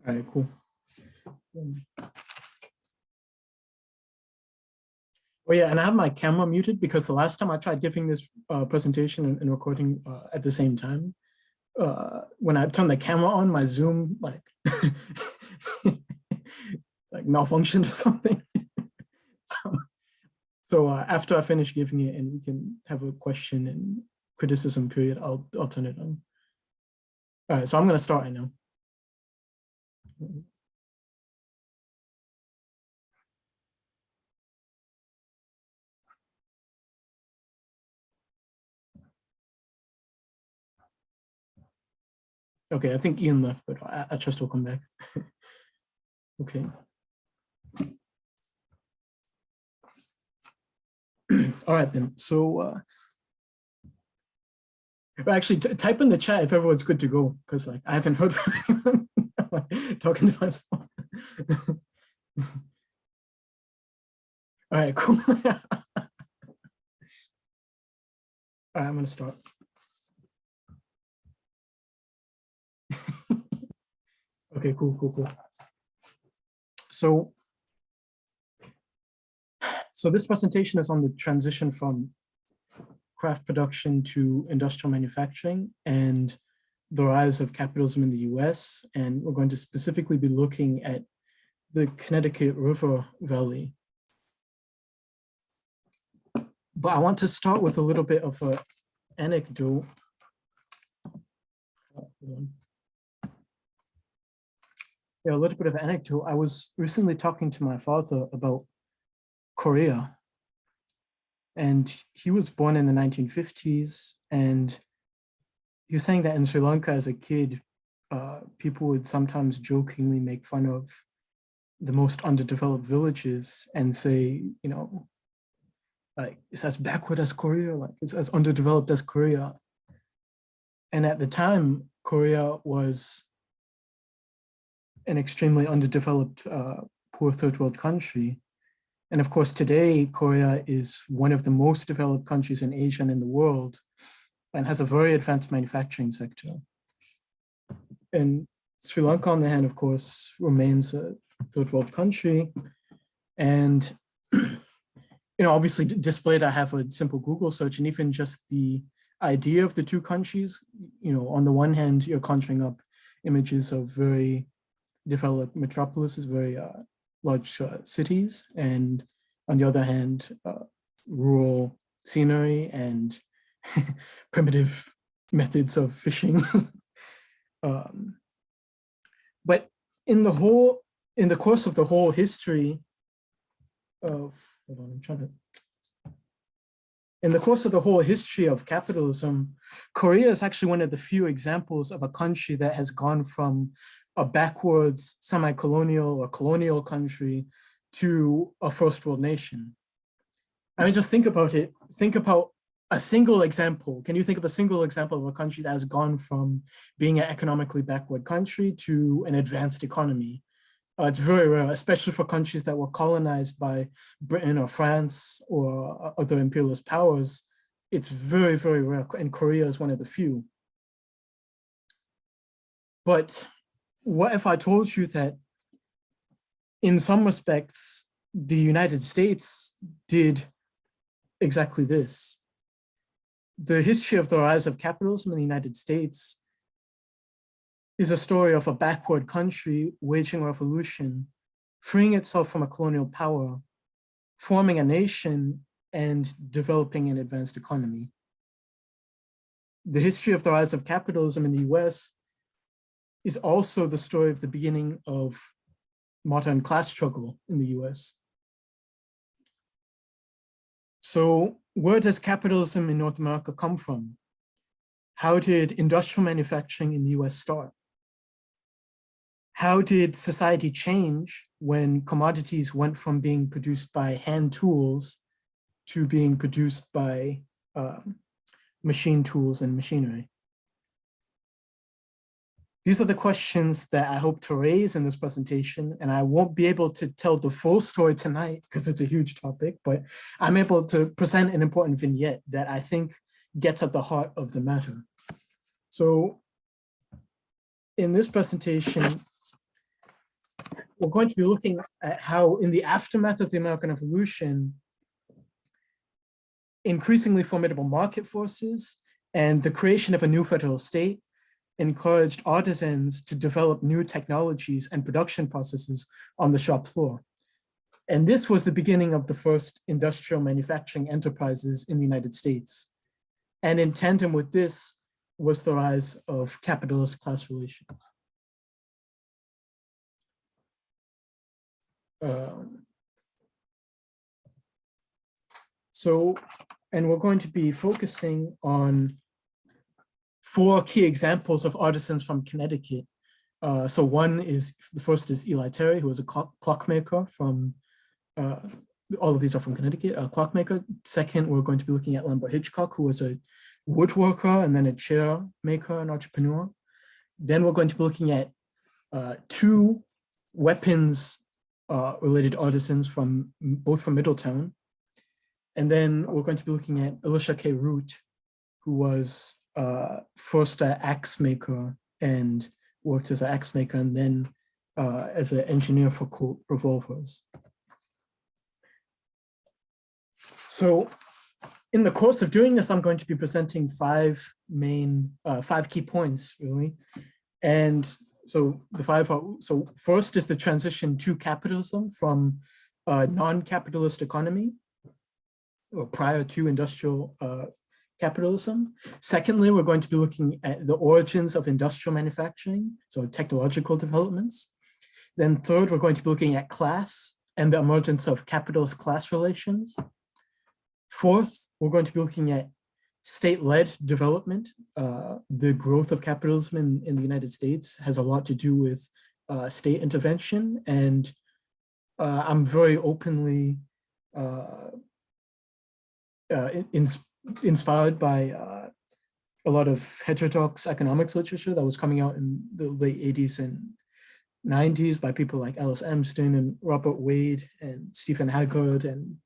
All right, cool. Oh yeah, and I have my camera muted because the last time I tried giving this presentation and recording at the same time, when I turned the camera on, my Zoom like like malfunctioned or something. So after I finish giving it and we can have a question and criticism period, I'll turn it on. All right, so I'm gonna start right now. Okay, I think Ian left, but I trust he'll come back. Okay. All right then. So actually type in the chat if everyone's good to go, because like I haven't heard from anyone talking to myself. All right, cool. All right, I'm gonna start. Okay, cool. So this presentation is on the transition from craft production to industrial manufacturing and the rise of capitalism in the US. And we're going to specifically be looking at the Connecticut River Valley. But I want to start with a little bit of an anecdote. Yeah, a little bit of an anecdote. I was recently talking to my father about Korea. And he was born in the 1950s. And he was saying that in Sri Lanka as a kid, people would sometimes jokingly make fun of the most underdeveloped villages and say, you know, like it's as backward as Korea, like it's as underdeveloped as Korea. And at the time, Korea was an extremely underdeveloped, poor third world country. And of course, today, Korea is one of the most developed countries in Asia and in the world, and has a very advanced manufacturing sector. And Sri Lanka, on the hand, of course, remains a third world country. And you know, obviously displayed, I have a simple Google search, and even just the idea of the two countries, you know, on the one hand, you're conjuring up images of very developed metropolises, very large cities, and on the other hand, rural scenery and primitive methods of fishing. But in the course of the whole history of, hold on, I'm trying to, in the course of the whole history of capitalism, Korea is actually one of the few examples of a country that has gone from a backwards semi-colonial or colonial country to a first world nation. I mean, just think about it. Think about a single example. Can you think of a single example of a country that has gone from being an economically backward country to an advanced economy? It's very rare, especially for countries that were colonized by Britain or France or other imperialist powers. It's very, very rare, and Korea is one of the few. But what if I told you that in some respects, the United States did exactly this? The history of the rise of capitalism in the United States is a story of a backward country waging a revolution, freeing itself from a colonial power, forming a nation, and developing an advanced economy. The history of the rise of capitalism in the US is also the story of the beginning of modern class struggle in the US. So where does capitalism in North America come from? How did industrial manufacturing in the US start? How did society change when commodities went from being produced by hand tools to being produced by machine tools and machinery? These are the questions that I hope to raise in this presentation, and I won't be able to tell the full story tonight because it's a huge topic, but I'm able to present an important vignette that I think gets at the heart of the matter. So in this presentation, we're going to be looking at how in the aftermath of the American Revolution, increasingly formidable market forces and the creation of a new federal state encouraged artisans to develop new technologies and production processes on the shop floor. And this was the beginning of the first industrial manufacturing enterprises in the United States. And in tandem with this was the rise of capitalist class relations. And we're going to be focusing on 4 key examples of artisans from Connecticut. The first is Eli Terry, who was a clockmaker from, all of these are from Connecticut, a clockmaker. Second, we're going to be looking at Lambert Hitchcock, who was a woodworker and then a chair maker and entrepreneur. Then we're going to be looking at 2 weapons related artisans both from Middletown. And then we're going to be looking at Elisha K. Root, who was first an axe maker and worked as an axe maker and then as an engineer for Colt revolvers. So in the course of doing this, I'm going to be presenting 5 key points, really. And so the 5 are, so first is the transition to capitalism from a non-capitalist economy or prior to industrial capitalism. Secondly, we're going to be looking at the origins of industrial manufacturing, so technological developments. Then third, we're going to be looking at class and the emergence of capitalist class relations. Fourth, we're going to be looking at state-led development. The growth of capitalism in the United States has a lot to do with state intervention, and I'm very openly inspired by a lot of heterodox economics literature that was coming out in the late 80s and 90s by people like Alice Amsden and Robert Wade and Stephen Haggard and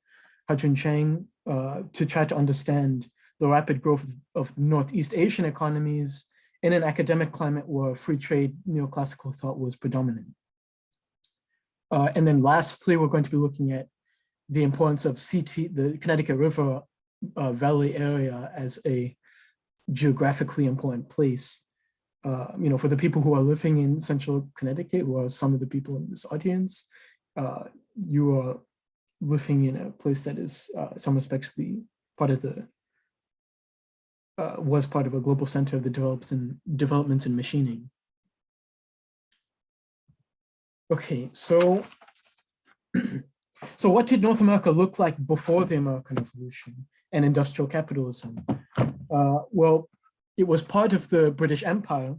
Hajun Chang to try to understand the rapid growth of Northeast Asian economies in an academic climate where free trade neoclassical thought was predominant. And then lastly, we're going to be looking at the importance of the Connecticut River Valley area as a geographically important place. For the people who are living in central Connecticut, who are some of the people in this audience, you are living in a place that is, in some respects, was part of a global center of the developments in machining. Okay, so what did North America look like before the American Revolution and industrial capitalism? Well, it was part of the British Empire,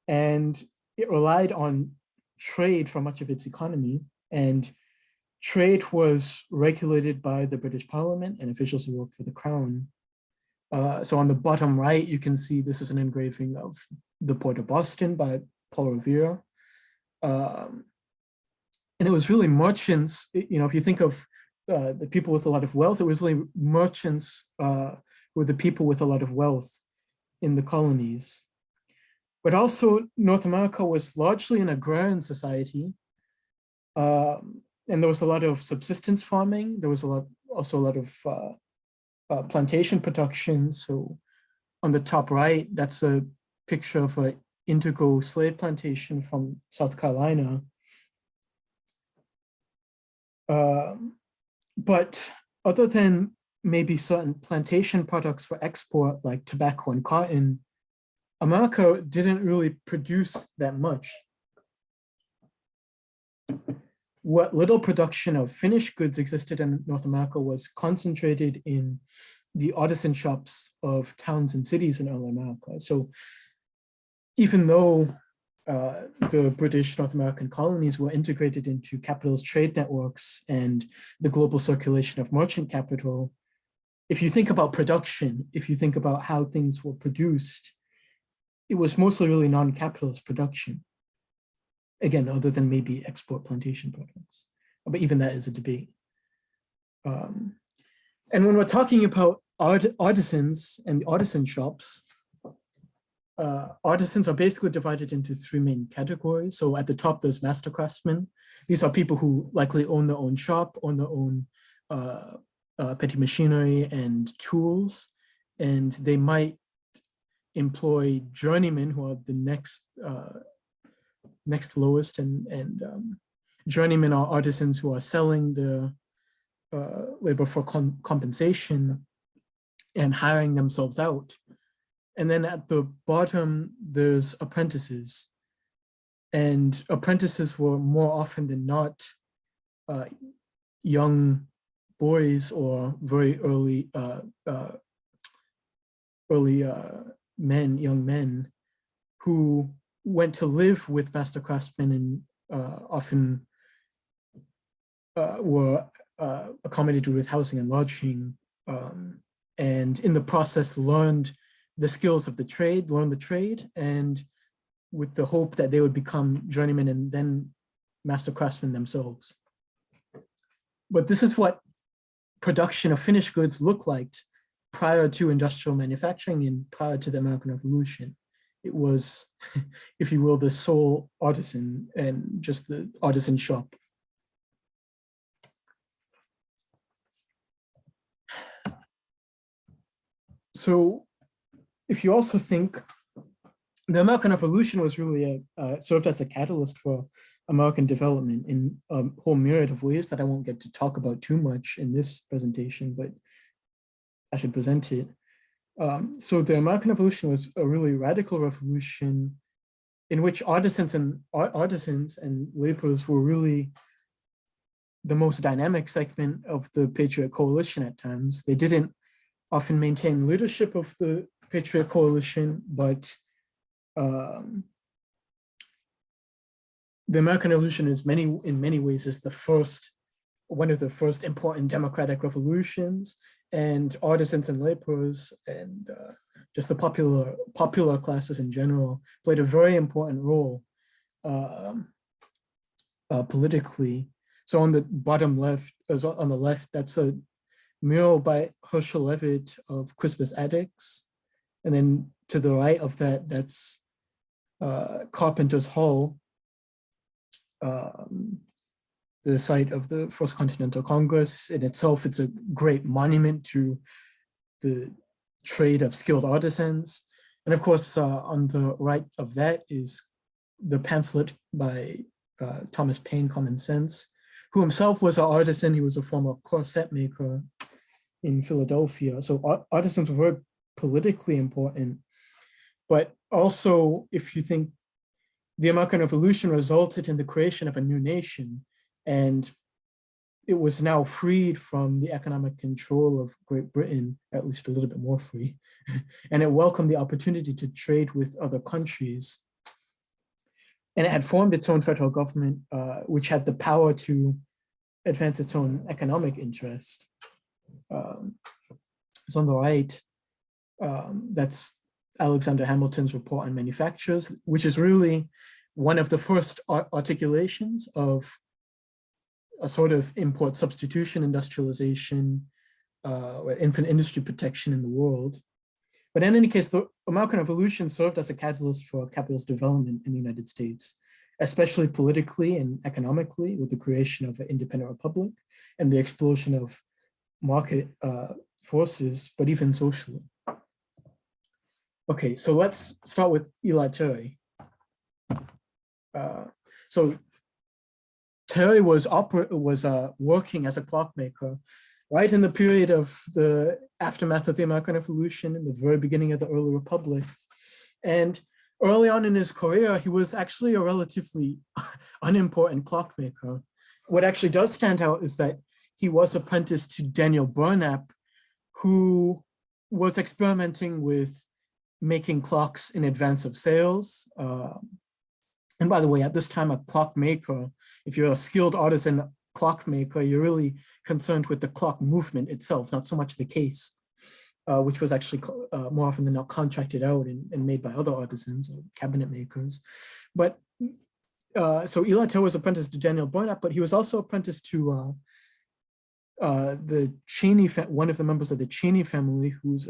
and it relied on trade for much of its economy, and trade was regulated by the British Parliament and officials who worked for the Crown. So on the bottom right, you can see this is an engraving of the Port of Boston by Paul Revere. And it was really merchants, if you think of the people with a lot of wealth, it was really merchants were the people with a lot of wealth in the colonies. But also North America was largely an agrarian society. And there was a lot of subsistence farming. There was also a lot of plantation production. So on the top right, that's a picture of an indigo slave plantation from South Carolina. But other than maybe certain plantation products for export, like tobacco and cotton, America didn't really produce that much. What little production of finished goods existed in North America was concentrated in the artisan shops of towns and cities in early America. So even though the British North American colonies were integrated into capitalist trade networks and the global circulation of merchant capital, if you think about production, if you think about how things were produced, it was mostly really non-capitalist production. Again, other than maybe export plantation products, but even that is a debate. And when we're talking about artisans and artisan shops, artisans are basically divided into three main categories. So at the top, there's master craftsmen. These are people who likely own their own shop, own their own petty machinery and tools, and they might employ journeymen, who are the next lowest, and journeymen are artisans who are selling the labor for compensation and hiring themselves out. And then at the bottom, there's apprentices. And apprentices were more often than not young boys or very early young men who went to live with master craftsmen and often were accommodated with housing and lodging, and in the process learned the skills of the trade, and with the hope that they would become journeymen and then master craftsmen themselves. But this is what production of finished goods looked like prior to industrial manufacturing and prior to the American Revolution. It was, if you will, the sole artisan and just the artisan shop. So if you also think the American Revolution was really served as a catalyst for American development in a whole myriad of ways that I won't get to talk about too much in this presentation, but I should present it. So the American Revolution was a really radical revolution in which artisans and laborers were really the most dynamic segment of the Patriot Coalition at times. They didn't often maintain leadership of the Patriot Coalition, but the American Revolution is in many ways is one of the first important democratic revolutions, and artisans and laborers and just the popular classes in general played a very important role politically. So on the bottom left, on the left, that's a mural by Herschel Levitt of Crispus Attucks. And then to the right of that, that's Carpenter's Hall, the site of the First Continental Congress. In itself, it's a great monument to the trade of skilled artisans. And of course, on the right of that is the pamphlet by Thomas Paine, Common Sense, who himself was an artisan. He was a former corset maker in Philadelphia. So artisans were very politically important. But also, if you think the American Revolution resulted in the creation of a new nation, and it was now freed from the economic control of Great Britain, at least a little bit more free, and it welcomed the opportunity to trade with other countries. And it had formed its own federal government, which had the power to advance its own economic interest. So on the right, that's Alexander Hamilton's report on manufactures, which is really one of the first articulations of a sort of import substitution industrialization or infant industry protection in the world. But in any case, the American Revolution served as a catalyst for capitalist development in the United States, especially politically and economically, with the creation of an independent republic and the explosion of market forces, but even socially. Okay, so let's start with Eli Terry. So Terry was working as a clockmaker right in the period of the aftermath of the American Revolution, in the very beginning of the early republic. And early on in his career, he was actually a relatively unimportant clockmaker. What actually does stand out is that he was apprenticed to Daniel Burnap, who was experimenting with making clocks in advance of sales. And by the way, at this time, a clockmaker, if you're a skilled artisan clockmaker, you're really concerned with the clock movement itself, not so much the case, which was actually more often than not contracted out and made by other artisans, cabinet makers. But so Eli Terry was apprenticed to Daniel Burnap, but he was also apprenticed to the Cheney, one of the members of the Cheney family, who's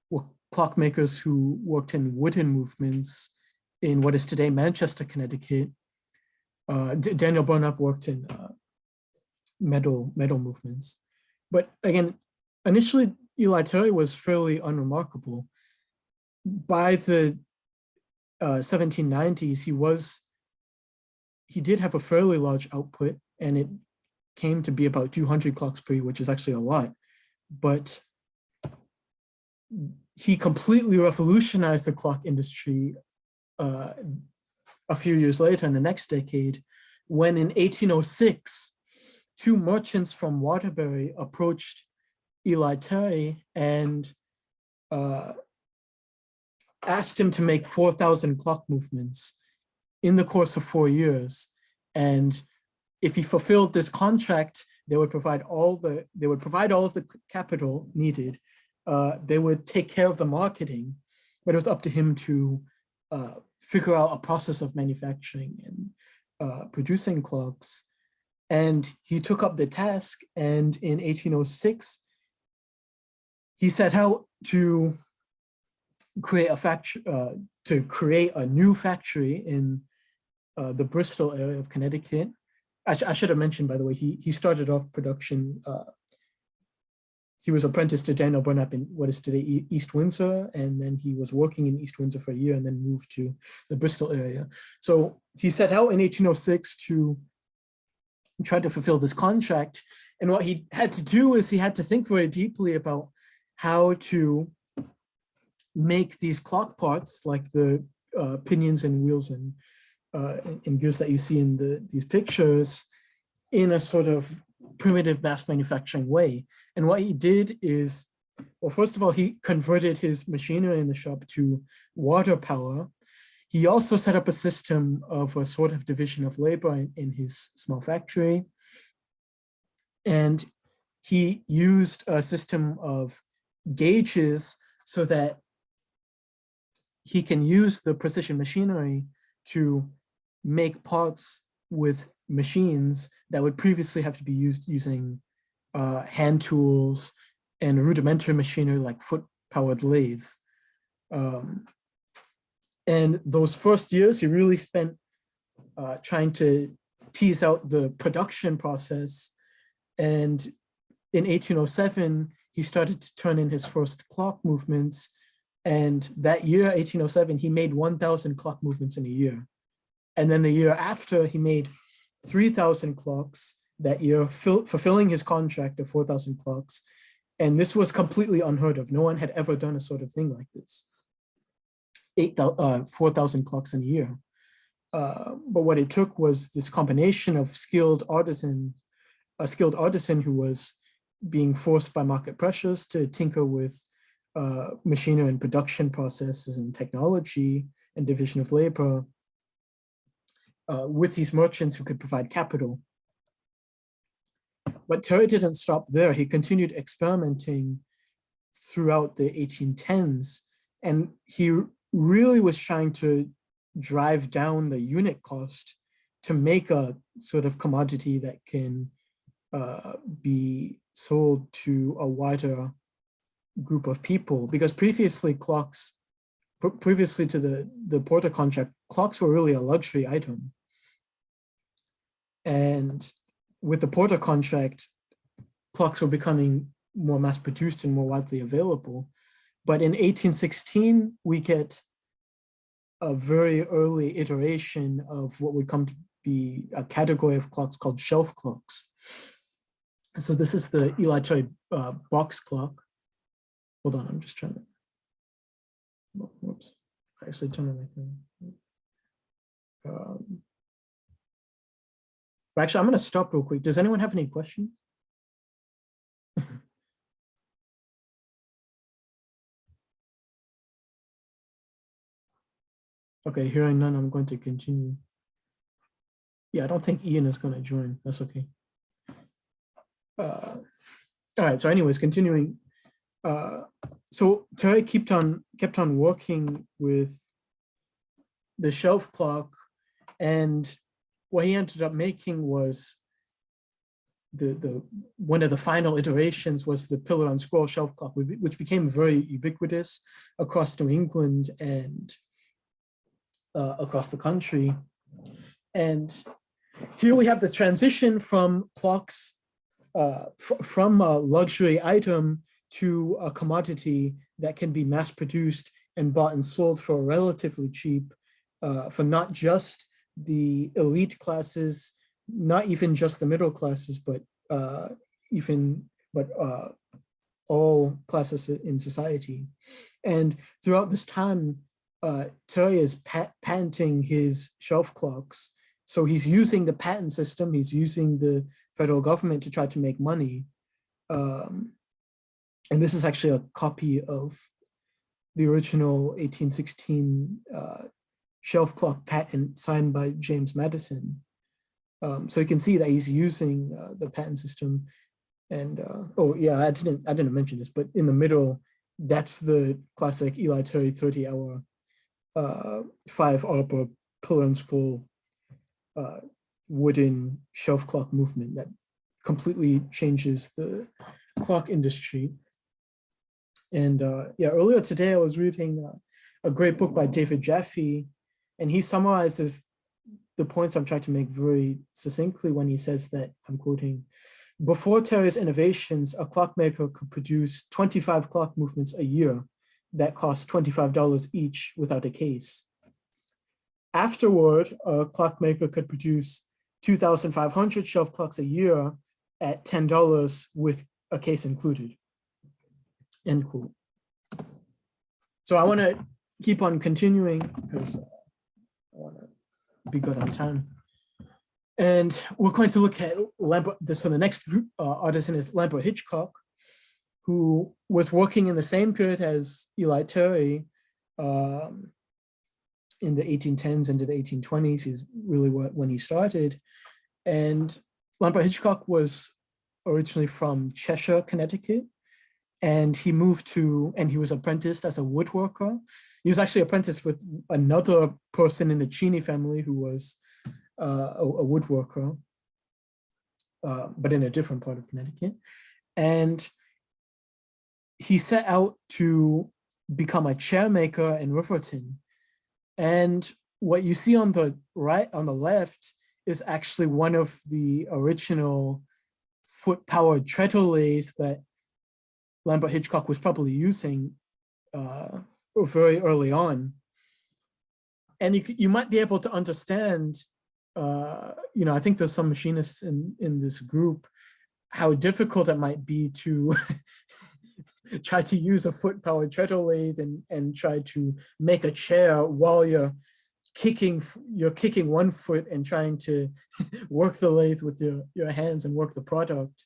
were clockmakers who worked in wooden movements in what is today Manchester, Connecticut. Daniel Burnap worked in metal movements. But again, initially, Eli Terry was fairly unremarkable. By the 1790s, he did have a fairly large output, and it came to be about 200 clocks per year, which is actually a lot. But he completely revolutionized the clock industry a few years later in the next decade, when in 1806, two merchants from Waterbury approached Eli Terry and asked him to make 4,000 clock movements in the course of 4 years. And if he fulfilled this contract, they would provide all of the capital needed. They would take care of the marketing, but it was up to him to figure out a process of manufacturing and producing clocks. And he took up the task, and in 1806, he set out to create a factory, to create a new factory in the Bristol area of Connecticut. I should have mentioned, by the way, he started off production. He was apprenticed to Daniel Burnap in what is today East Windsor, and then he was working in East Windsor for a year and then moved to the Bristol area. So he set out in 1806 to try to fulfill this contract. And what he had to do is he had to think very deeply about how to make these clock parts, like the pinions and wheels and gears that you see in these pictures, in a sort of primitive mass manufacturing way. And what he did is, well, first of all, he converted his machinery in the shop to water power. He also set up a system of a sort of division of labor in his small factory. And he used a system of gauges so that he can use the precision machinery to make parts with machines that would previously have to be used using hand tools and rudimentary machinery like foot-powered lathes. And those first years, he really spent trying to tease out the production process. And in 1807, he started to turn in his first clock movements. And that year, 1807, he made 1,000 clock movements in a year. And then the year after, he made 3,000 clocks that year, fulfilling his contract of 4,000 clocks. And this was completely unheard of. No one had ever done a sort of thing like this. 4,000 clocks in a year. But what it took was this combination of a skilled artisan who was being forced by market pressures to tinker with machinery and production processes and technology and division of labor, with these merchants who could provide capital. But Terry didn't stop there. He continued experimenting throughout the 1810s, and he really was trying to drive down the unit cost to make a sort of commodity that can be sold to a wider group of people. Because previously to the Porter contract, clocks were really a luxury item. And with the Porter contract, clocks were becoming more mass produced and more widely available. But in 1816, we get a very early iteration of what would come to be a category of clocks called shelf clocks. So this is the Eli Terry box clock. Hold on, I'm just trying to, whoops, I actually turned on my thing. Actually, I'm gonna stop real quick. Does anyone have any questions? Okay, hearing none, I'm going to continue. Yeah, I don't think Ian is going to join. That's okay. All right, so anyways, continuing. So Terry kept on working with the shelf clock, and what he ended up making was one of the final iterations was the pillar and scroll shelf clock, which became very ubiquitous across New England and across the country. And here we have the transition from clocks, from a luxury item to a commodity that can be mass produced and bought and sold for relatively cheap, for not just the elite classes, not even just the middle classes, but all classes in society. And throughout this time, Terry is patenting his shelf clocks. So he's using the patent system, he's using the federal government to try to make money. And this is actually a copy of the original 1816 shelf clock patent signed by James Madison. So you can see that he's using the patent system. And oh yeah, I didn't mention this, but in the middle, that's the classic Eli Terry 30-hour 5-arbor pillar and scroll wooden shelf clock movement that completely changes the clock industry. And yeah, earlier today I was reading a great book by David Jaffe, and he summarizes the points I'm trying to make very succinctly when he says that, I'm quoting, "Before Terry's innovations, a clockmaker could produce 25 clock movements a year that cost $25 each without a case. Afterward, a clockmaker could produce 2,500 shelf clocks a year at $10 with a case included." End quote. So I want to keep on continuing because I want to be good on time. And we're going to look at Lambert. So the next artisan is Lambert Hitchcock, who was working in the same period as Eli Terry in the 1810s into the 1820s. Is really when he started. And Lambert Hitchcock was originally from Cheshire, Connecticut. And he moved to, and he was apprenticed as a woodworker. He was actually apprenticed with another person in the Cheney family who was a woodworker, but in a different part of Connecticut. And he set out to become a chair maker in Riverton. And what you see on the right, on the left, is actually one of the original foot-powered treadle lathes that Lambert Hitchcock was probably using very early on. And you might be able to understand, I think there's some machinists in this group, how difficult it might be to try to use a foot-powered treadle lathe and try to make a chair while you're kicking one foot and trying to work the lathe with your hands and work the product.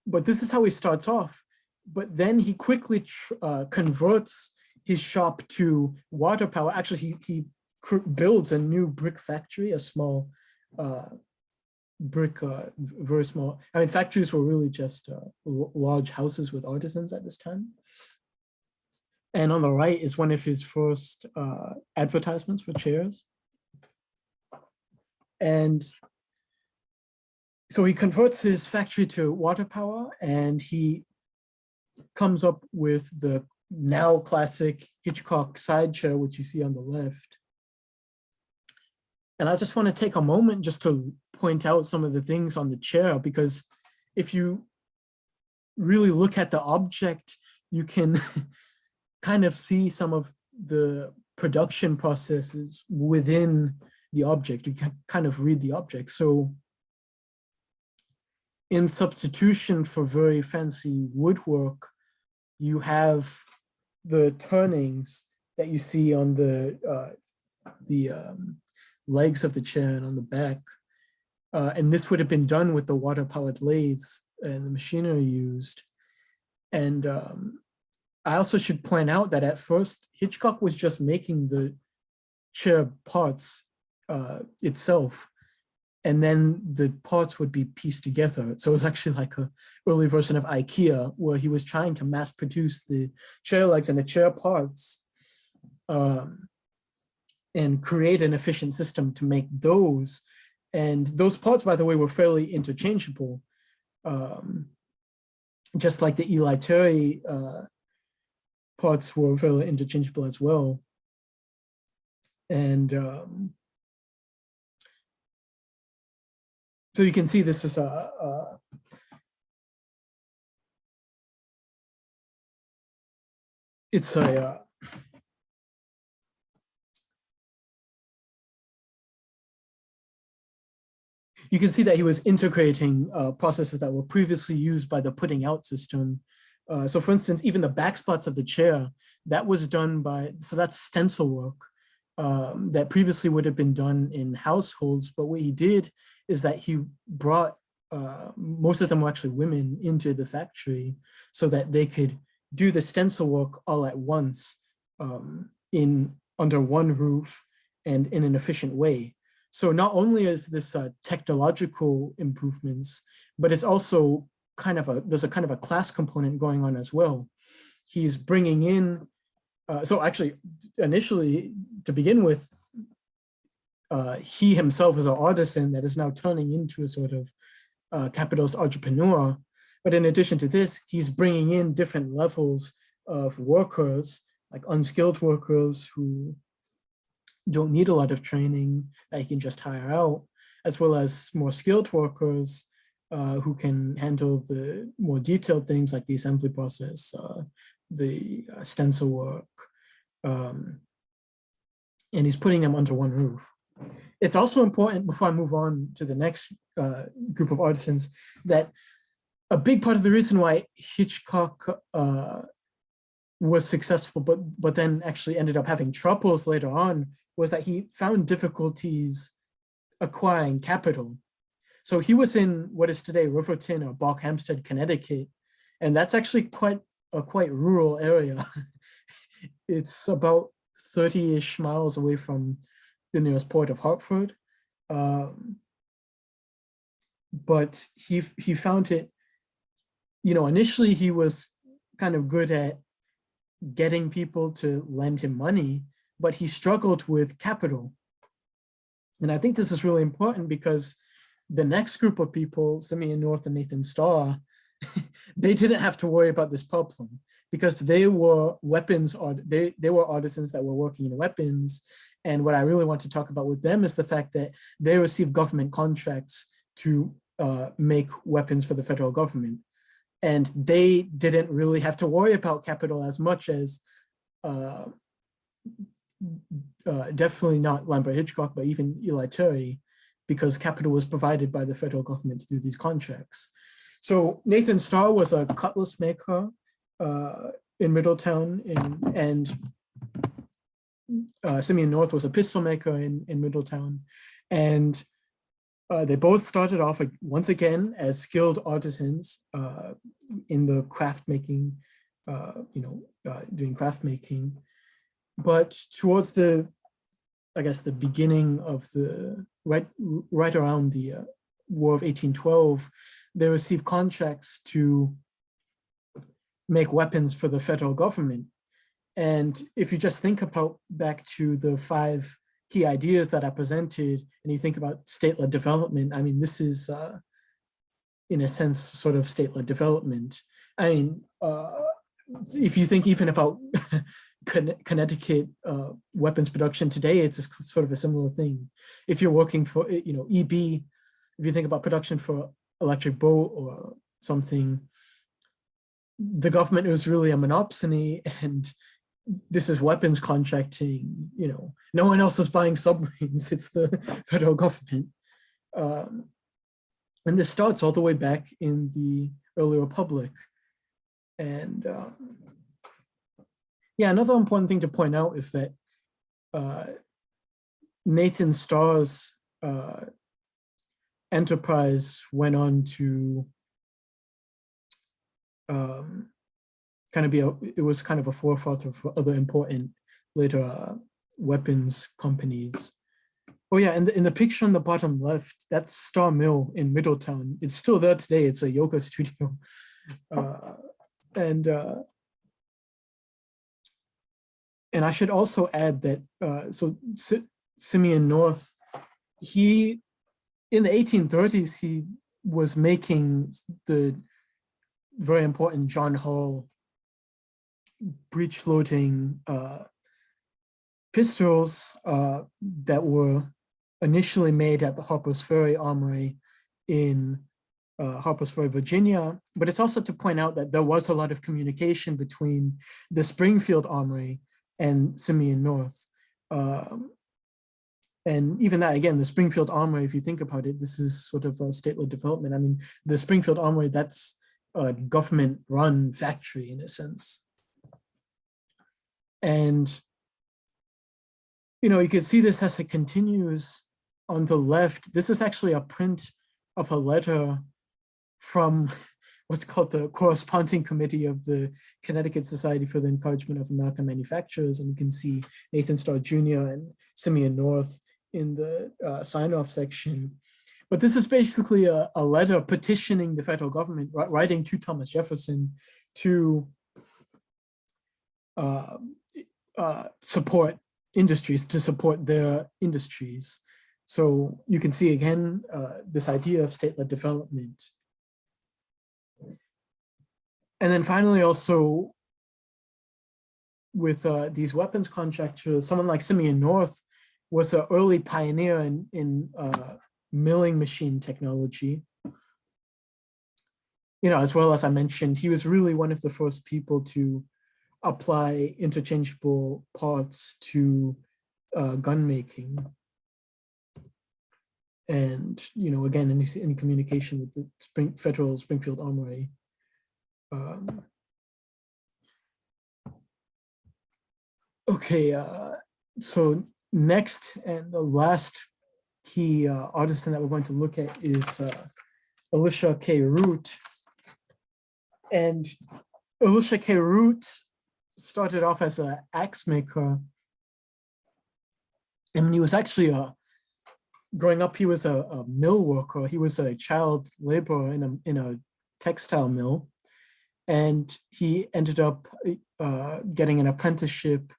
But this is how he starts off. But then he quickly converts his shop to water power. Actually, he builds a new brick factory, a small brick, very small. I mean, factories were really just large houses with artisans at this time. And on the right is one of his first advertisements for chairs. And so he converts his factory to water power, and he comes up with the now classic Hitchcock side chair, which you see on the left. And I just want to take a moment just to point out some of the things on the chair, because if you really look at the object, you can kind of see some of the production processes within the object. You can kind of read the object. So in substitution for very fancy woodwork, you have the turnings that you see on the legs of the chair and on the back. And this would have been done with the water-powered lathes and the machinery used. And I also should point out that at first, Hitchcock was just making the chair parts itself, and then the parts would be pieced together. So it was actually like an early version of IKEA, where he was trying to mass produce the chair legs and the chair parts and create an efficient system to make those And those parts, by the way, were fairly interchangeable. Just like the Eli Terry parts were fairly interchangeable as well. And so you can see this is it's a you can see that he was integrating processes that were previously used by the putting out system. So for instance, even the backspots of the chair, that was done by, so that's stencil work that previously would have been done in households. But what he did is that he brought, most of them were actually women, into the factory so that they could do the stencil work all at once under one roof and in an efficient way. So not only is this technological improvements, but it's also kind of there's a kind of a class component going on as well. He's bringing in, so actually initially to begin with, he himself is an artisan that is now turning into a sort of capitalist entrepreneur. But in addition to this, he's bringing in different levels of workers, like unskilled workers who don't need a lot of training that he can just hire out, as well as more skilled workers who can handle the more detailed things like the assembly process, the stencil work, and he's putting them under one roof. It's also important, before I move on to the next group of artisans, that a big part of the reason why Hitchcock was successful, but then actually ended up having troubles later on, was that he found difficulties acquiring capital. So he was in what is today Riverton or Barkhamsted, Connecticut, and that's actually quite rural area. It's about 30-ish miles away from the nearest port of Hartford. But he found it, initially he was kind of good at getting people to lend him money, but he struggled with capital. And I think this is really important because the next group of people, Simeon North and Nathan Starr, they didn't have to worry about this problem because they were they were artisans that were working in weapons. And what I really want to talk about with them is the fact that they received government contracts to make weapons for the federal government. And they didn't really have to worry about capital as much as definitely not Lambert Hitchcock, but even Eli Terry, because capital was provided by the federal government through these contracts. So Nathan Starr was a cutlass maker in Middletown, and Simeon North was a pistol maker in Middletown. And they both started off once again as skilled artisans in the craft making, doing craft making. But towards the beginning of right around the War of 1812, they received contracts to make weapons for the federal government. And if you just think about back to the 5 key ideas that I presented, and you think about state-led development, I mean, this is, in a sense, sort of state-led development. I mean, if you think even about Connecticut weapons production today, it's sort of a similar thing. If you're working for, EB, if you think about production for Electric Boat or something, the government was really a monopsony, and this is weapons contracting, no one else is buying submarines, it's the federal government. And this starts all the way back in the early Republic. And yeah, another important thing to point out is that Nathan Starr's enterprise went on to it was kind of a forefather for other important later weapons companies. Oh yeah, and in the picture on the bottom left, that's Starr Mill in Middletown. It's still there today. It's a yoga studio. And I should also add that, so Simeon North, he in the 1830s, he was making the very important John Hull breech loading pistols that were initially made at the Harper's Ferry Armory in Harper's Ferry, Virginia. But it's also to point out that there was a lot of communication between the Springfield Armory and Simeon North. And even that, again, the Springfield Armory, if you think about it, this is sort of a state-led development. I mean, the Springfield Armory, that's a government-run factory in a sense. And, you know, you can see this as it continues on the left. This is actually a print of a letter from what's called the Corresponding Committee of the Connecticut Society for the Encouragement of American Manufacturers. And you can see Nathan Starr Jr. and Simeon North in the sign-off section. But this is basically a letter petitioning the federal government, writing to Thomas Jefferson to support industries, to support their industries. So you can see again, this idea of state-led development. And then finally also with these weapons contractors, someone like Simeon North was an early pioneer in milling machine technology. You know, as well as I mentioned, he was really one of the first people to apply interchangeable parts to gun making. And, you know, again, in communication with the Federal Springfield Armory. Okay, so next and the last key artisan that we're going to look at is Elisha K. Root. And Elisha K. Root started off as an axe maker. And when he was actually growing up, he was a mill worker. He was a child laborer in a textile mill. And he ended up getting an apprenticeship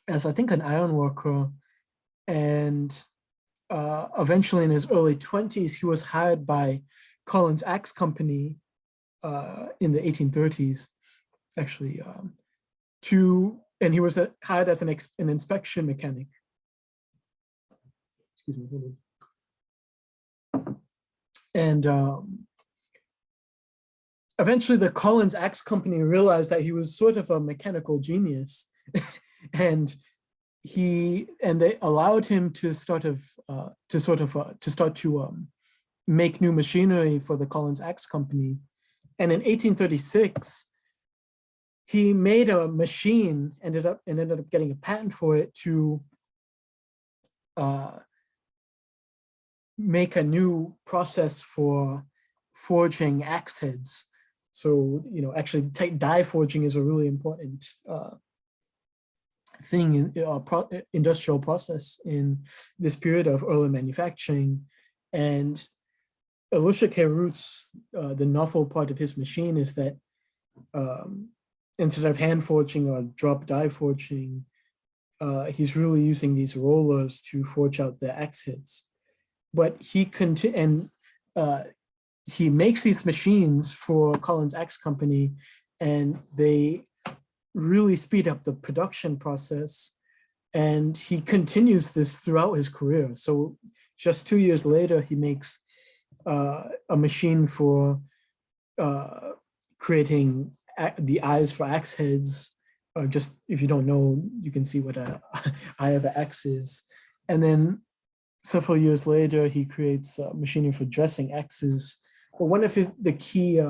as, I think, an iron worker. And eventually in his early 20s, he was hired by Collins Axe Company in the 1830s, actually, and he was hired as an inspection mechanic. Excuse me, hold on. And eventually the Collins Axe Company realized that he was sort of a mechanical genius. And they allowed him to start to make new machinery for the Collins Axe Company. And in 1836, he made a machine, ended up getting a patent for it to make a new process for forging axe heads. So, you know, actually die forging is a really important thing in industrial process in this period of early manufacturing. And Elisha K. Root's, the novel part of his machine is that instead of hand forging or drop die forging, he's really using these rollers to forge out the axe heads. But he makes these machines for Collins Axe Company, and they really speed up the production process. And he continues this throughout his career. So just 2 years later, he makes a machine for creating the eyes for axe heads. Just if you don't know, you can see what an eye of an axe is. And then several years later, he creates machinery for dressing axes. But one of the key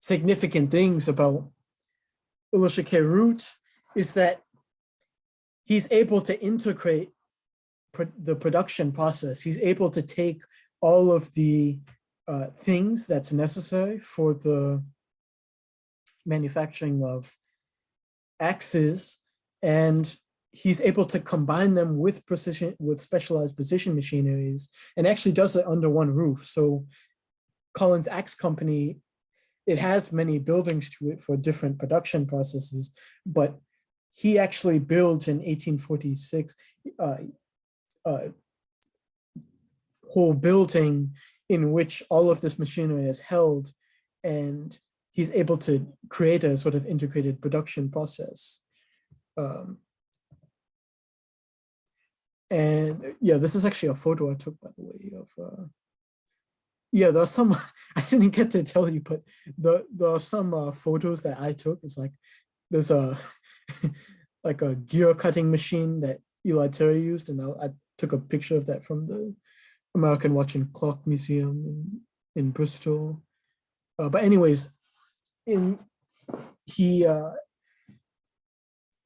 significant things about Elisha K. Root is that he's able to integrate the production process. He's able to take all of the things that's necessary for the manufacturing of axes, and he's able to combine them with specialized precision machineries, and actually does it under one roof. So Collins Axe Company, it has many buildings to it for different production processes, but he actually builds in 1846, whole building in which all of this machinery is held, and he's able to create a sort of integrated production process. And yeah, this is actually a photo I took, by the way, of yeah, there are some, I didn't get to tell you, but there are some photos that I took. It's like, there's a, like a gear cutting machine that Eli Terry used, and I took a picture of that from the American Watch and Clock Museum in Bristol. But anyways, he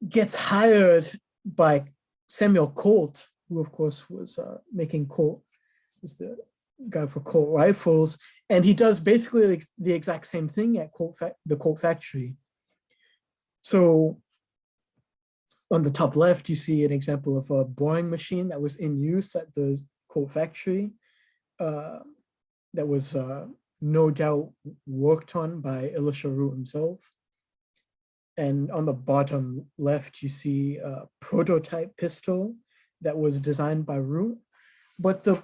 gets hired by Samuel Colt, who of course was making Colt, was the guy for Colt rifles, and he does basically the exact same thing at the Colt factory. So on the top left, you see an example of a boring machine that was in use at the Colt factory, that was no doubt worked on by Elisha Root himself. And on the bottom left, you see a prototype pistol that was designed by Root. But the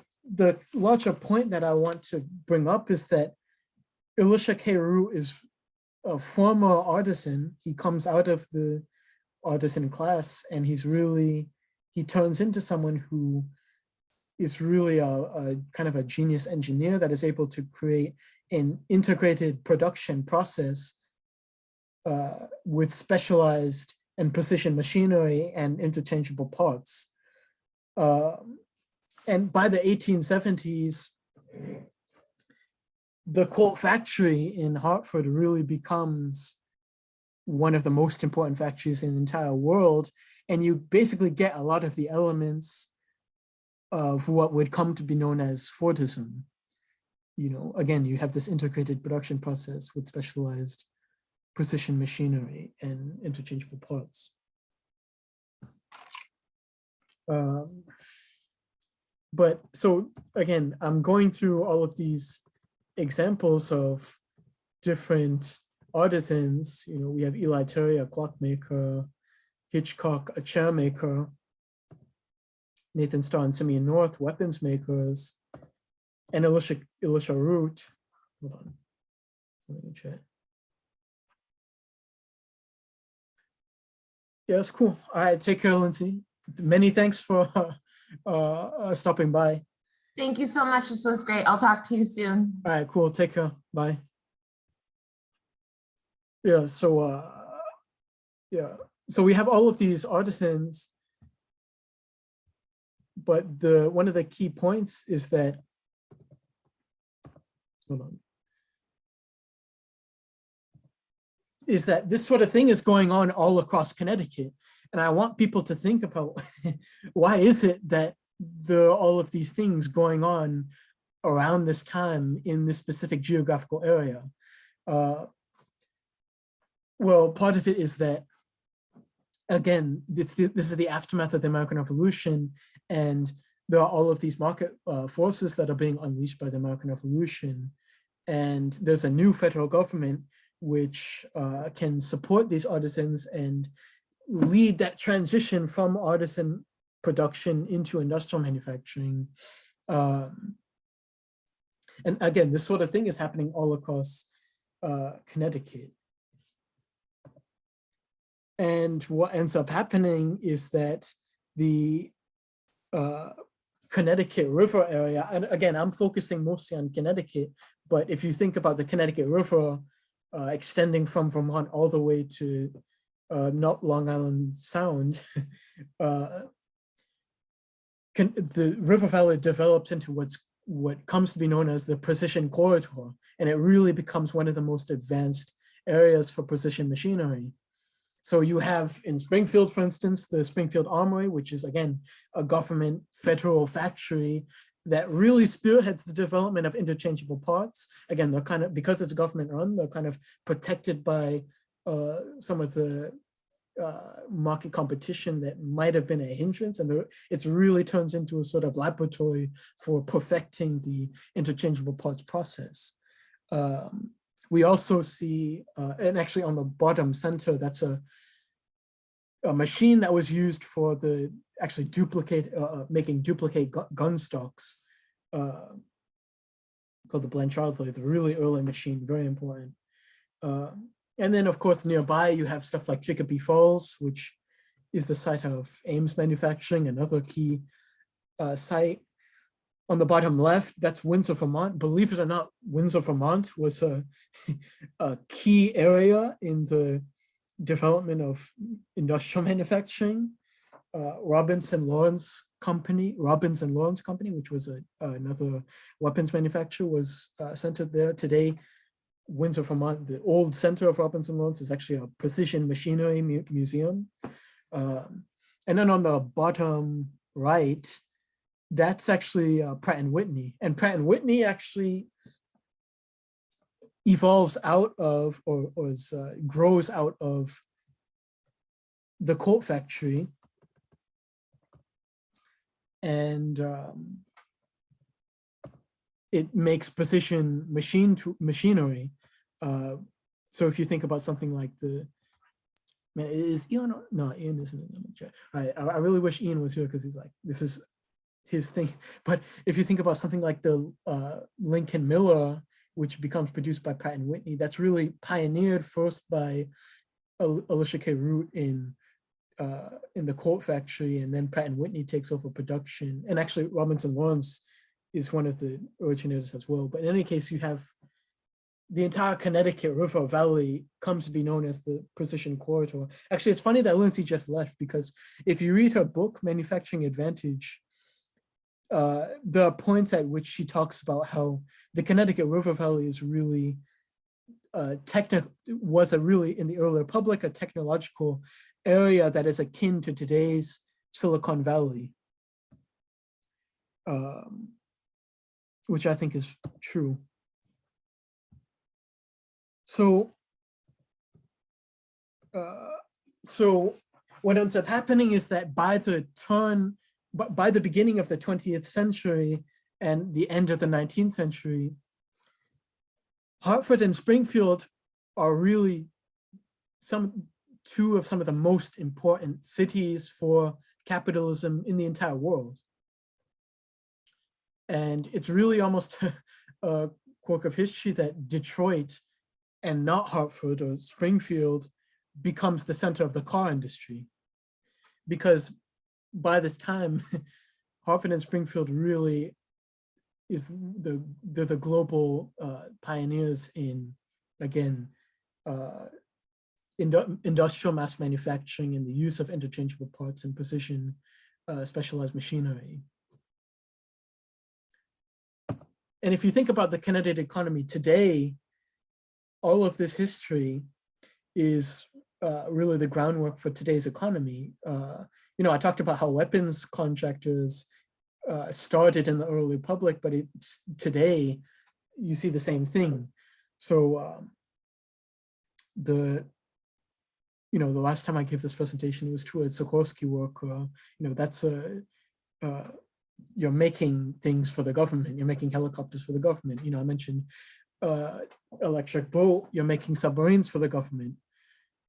larger point that I want to bring up is that Elisha K. Root is a former artisan. He comes out of the artisan class, and he turns into someone who is really a kind of a genius engineer that is able to create an integrated production process with specialized and precision machinery and interchangeable parts. And by the 1870s, the Colt factory in Hartford really becomes one of the most important factories in the entire world. And you basically get a lot of the elements of what would come to be known as Fordism. You know, again, you have this integrated production process with specialized precision machinery and interchangeable parts. But so again, I'm going through all of these examples of different artisans. You know, we have Eli Terry, a clockmaker, Hitchcock, a chair maker, Nathan Starr and Simeon North, weapons makers, and Elisha Root. Hold on, something in chat. Yeah, that's cool. All right, take care, Lindsay. Many thanks for stopping by. Thank you so much. This was great. I'll talk to you soon. All right, cool. Take care. Bye. Yeah, so so we have all of these artisans, but one of the key points is that, hold on, is that this sort of thing is going on all across Connecticut. And I want people to think about why is it that there are all of these things going on around this time in this specific geographical area? Well, part of it is that, again, this is the aftermath of the American Revolution, and there are all of these market forces that are being unleashed by the American Revolution. And there's a new federal government which can support these artisans and lead that transition from artisan production into industrial manufacturing. And again, this sort of thing is happening all across Connecticut. And what ends up happening is that the Connecticut River area, and again, I'm focusing mostly on Connecticut, but if you think about the Connecticut River extending from Vermont all the way to not Long Island Sound, the river valley develops into what comes to be known as the precision corridor, and it really becomes one of the most advanced areas for precision machinery. So you have in Springfield, for instance, the Springfield Armory, which is again a government federal factory that really spearheads the development of interchangeable parts. Again, they're kind of, because it's government run, they're kind of protected by some of the market competition that might have been a hindrance, and it really turns into a sort of laboratory for perfecting the interchangeable parts process. We also see, and actually on the bottom center, that's a machine that was used for the actually making duplicate gun stocks, called the Blanchard lathe, the really early machine, very important. And then of course nearby you have stuff like Chicopee Falls, which is the site of Ames Manufacturing, another key site. On the bottom left, that's Windsor, Vermont. Believe it or not, Windsor, Vermont was a key area in the development of industrial manufacturing. Robbins and Lawrence Company, which was another weapons manufacturer, was centered there. Today, Windsor, Vermont, the old center of Robbins and Lawrence, is actually a precision machinery museum. And then on the bottom right, that's actually Pratt & Whitney. And Pratt & Whitney actually evolves out of, or grows out of the Colt factory. And it makes precision machinery. So if you think about something like man, is Ian? No, Ian isn't in the chat. I really wish Ian was here because he's like, this is his thing. But if you think about something like the Lincoln Miller, which becomes produced by Pratt & Whitney, that's really pioneered first by Alicia K. Root in the Colt factory, and then Pratt & Whitney takes over production. And actually Robbins and Lawrence is one of the originators as well. But in any case, you have the entire Connecticut River Valley comes to be known as the Precision Corridor. Actually, it's funny that Lindsay just left, because if you read her book, Manufacturing Advantage, there are points at which she talks about how the Connecticut River Valley is really was really, in the early republic, a technological area that is akin to today's Silicon Valley, which I think is true. So what ends up happening is that by the beginning of the 20th century and the end of the 19th century, Hartford and Springfield are really two of some of the most important cities for capitalism in the entire world. And it's really almost a quirk of history that Detroit and not Hartford or Springfield becomes the center of the car industry. Because by this time, Hartford and Springfield really is they're the global pioneers in, again, industrial mass manufacturing and the use of interchangeable parts and precision specialized machinery. And if you think about the Connecticut economy today, all of this history is really the groundwork for today's economy. I talked about how weapons contractors started in the early republic, but today you see the same thing. So the last time I gave this presentation, it was to a Sikorsky work. That's you're making things for the government. You're making helicopters for the government. I mentioned Electric Boat. You're making submarines for the government.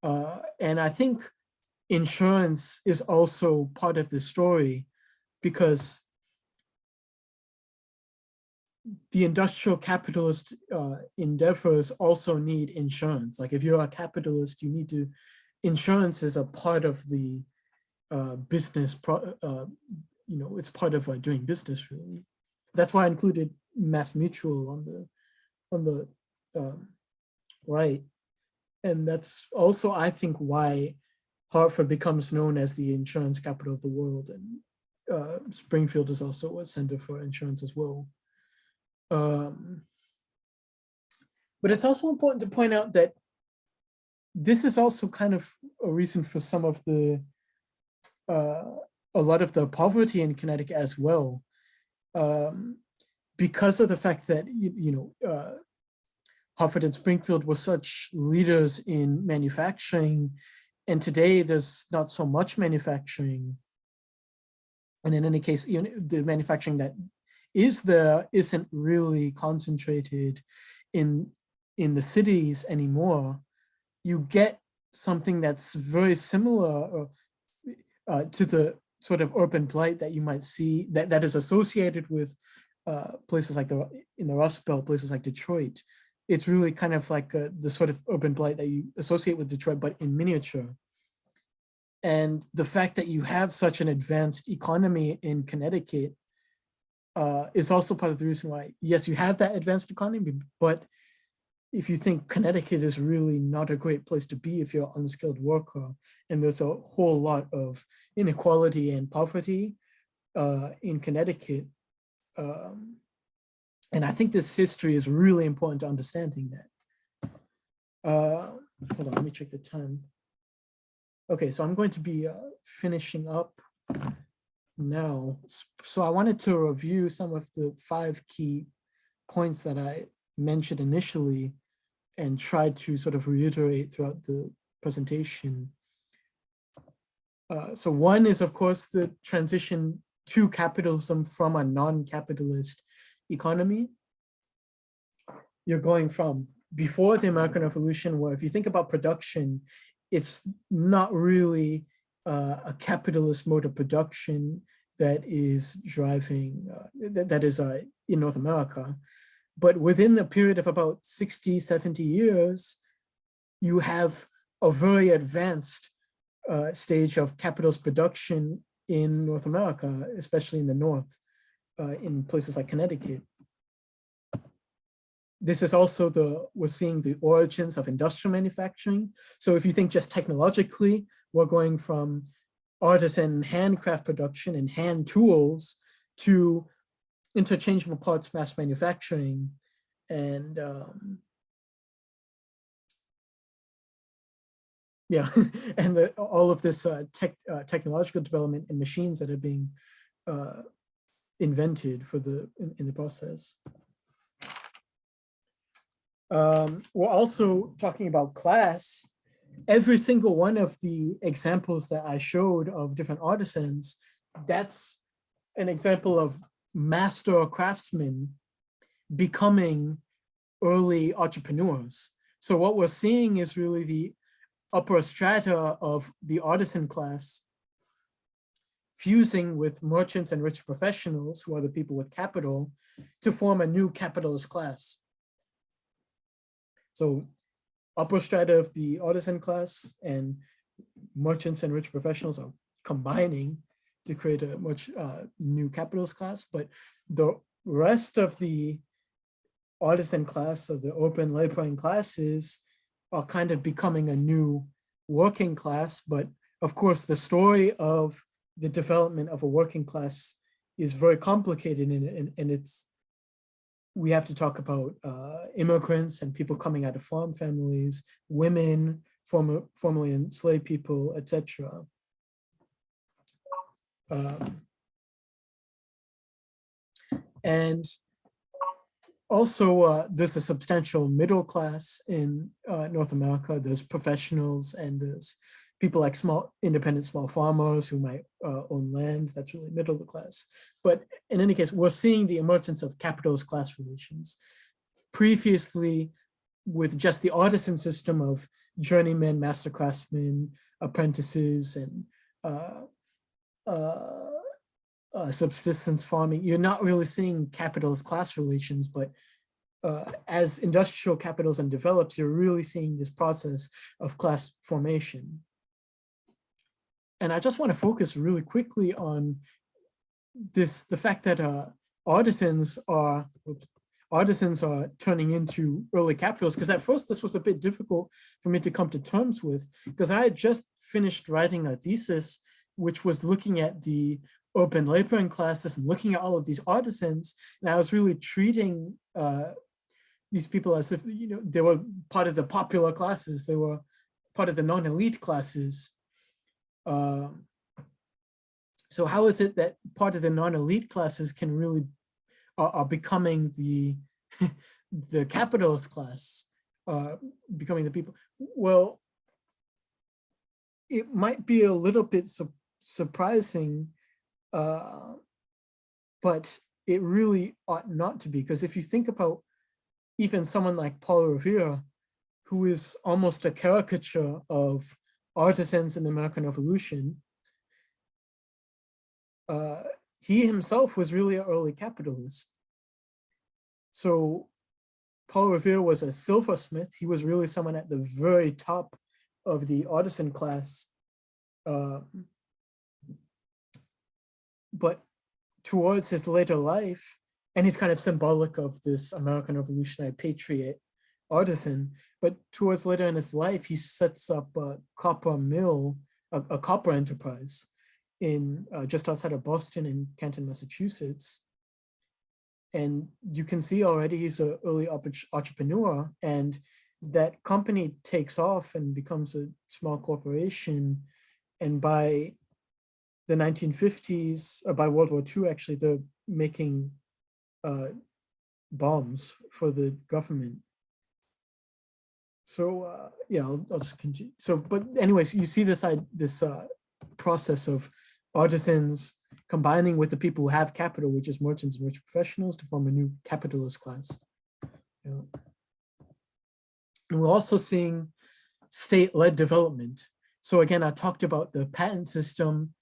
And I think insurance is also part of this story, because the industrial capitalist endeavors also need insurance. Like if you're a capitalist, you need to, insurance is a part of the business, it's part of doing business, really. That's why I included Mass Mutual on the right. And that's also, I think, why Hartford becomes known as the insurance capital of the world. And Springfield is also a center for insurance as well. But it's also important to point out that this is also kind of a reason for some of the, a lot of the poverty in Connecticut as well, because of the fact that, Hartford and Springfield were such leaders in manufacturing, and today there's not so much manufacturing. And in any case, the manufacturing that is there isn't really concentrated in the cities anymore. You get something that's very similar to the sort of urban blight that you might see that is associated with places like in the Rust Belt, places like Detroit. It's really kind of like the sort of urban blight that you associate with Detroit, but in miniature. And the fact that you have such an advanced economy in Connecticut is also part of the reason why, yes, you have that advanced economy, but if you think Connecticut is really not a great place to be if you're an unskilled worker, and there's a whole lot of inequality and poverty in Connecticut. And I think this history is really important to understanding that. Hold on, let me check the time. Okay, so I'm going to be finishing up now. So I wanted to review some of the 5 key points that I mentioned initially and try to sort of reiterate throughout the presentation. So one is, of course, the transition to capitalism from a non-capitalist economy. You're going from before the American Revolution, where if you think about production, it's not really a capitalist mode of production that is driving, that is in North America. But within the period of about 60, 70 years, you have a very advanced stage of capitalist production in North America, especially in the North, in places like Connecticut. This is also we're seeing the origins of industrial manufacturing. So if you think just technologically, we're going from artisan handcraft production and hand tools to interchangeable parts mass manufacturing. And yeah, and all of this technological development and machines that are being invented for in the process. We're also talking about class. Every single one of the examples that I showed of different artisans, that's an example of master or craftsmen becoming early entrepreneurs. So what we're seeing is really the upper strata of the artisan class fusing with merchants and rich professionals, who are the people with capital, to form a new capitalist class. So upper strata of the artisan class and merchants and rich professionals are combining to create a much new capitalist class, but the rest of the artisan class, of the open laboring classes, are kind of becoming a new working class. But of course, the story of the development of a working class is very complicated, and we have to talk about immigrants and people coming out of farm families, women, formerly enslaved people, etc. And also, there's a substantial middle class in North America. There's professionals and there's people like independent small farmers who might own land. That's really middle class. But in any case, we're seeing the emergence of capitalist class relations. Previously, with just the artisan system of journeymen, master craftsmen, apprentices, and subsistence farming, you're not really seeing capitalist class relations, but as industrial capitalism develops, you're really seeing this process of class formation. And I just want to focus really quickly on the fact that artisans are turning into early capitalists, because at first this was a bit difficult for me to come to terms with, because I had just finished writing a thesis which was looking at the urban laboring classes and looking at all of these artisans, and I was really treating these people as if, you know, they were part of the popular classes, they were part of the non-elite classes. So how is it that part of the non-elite classes can really are becoming the the capitalist class, becoming the people? Well, it might be a little bit surprising, but it really ought not to be, because if you think about even someone like Paul Revere, who is almost a caricature of artisans in the American Revolution, he himself was really an early capitalist. So Paul Revere was a silversmith. He was really someone at the very top of the artisan class. But towards his later life, and he's kind of symbolic of this American revolutionary patriot artisan, but towards later in his life, he sets up a copper mill, a copper enterprise in just outside of Boston in Canton, Massachusetts. And you can see already he's an early entrepreneur, and that company takes off and becomes a small corporation. And by the 1950s, or by World War II, actually, they're making bombs for the government. So yeah, I'll just continue. So, but anyways, you see this process of artisans combining with the people who have capital, which is merchants and rich professionals, to form a new capitalist class. And we're also seeing state-led development. So again, I talked about the patent system,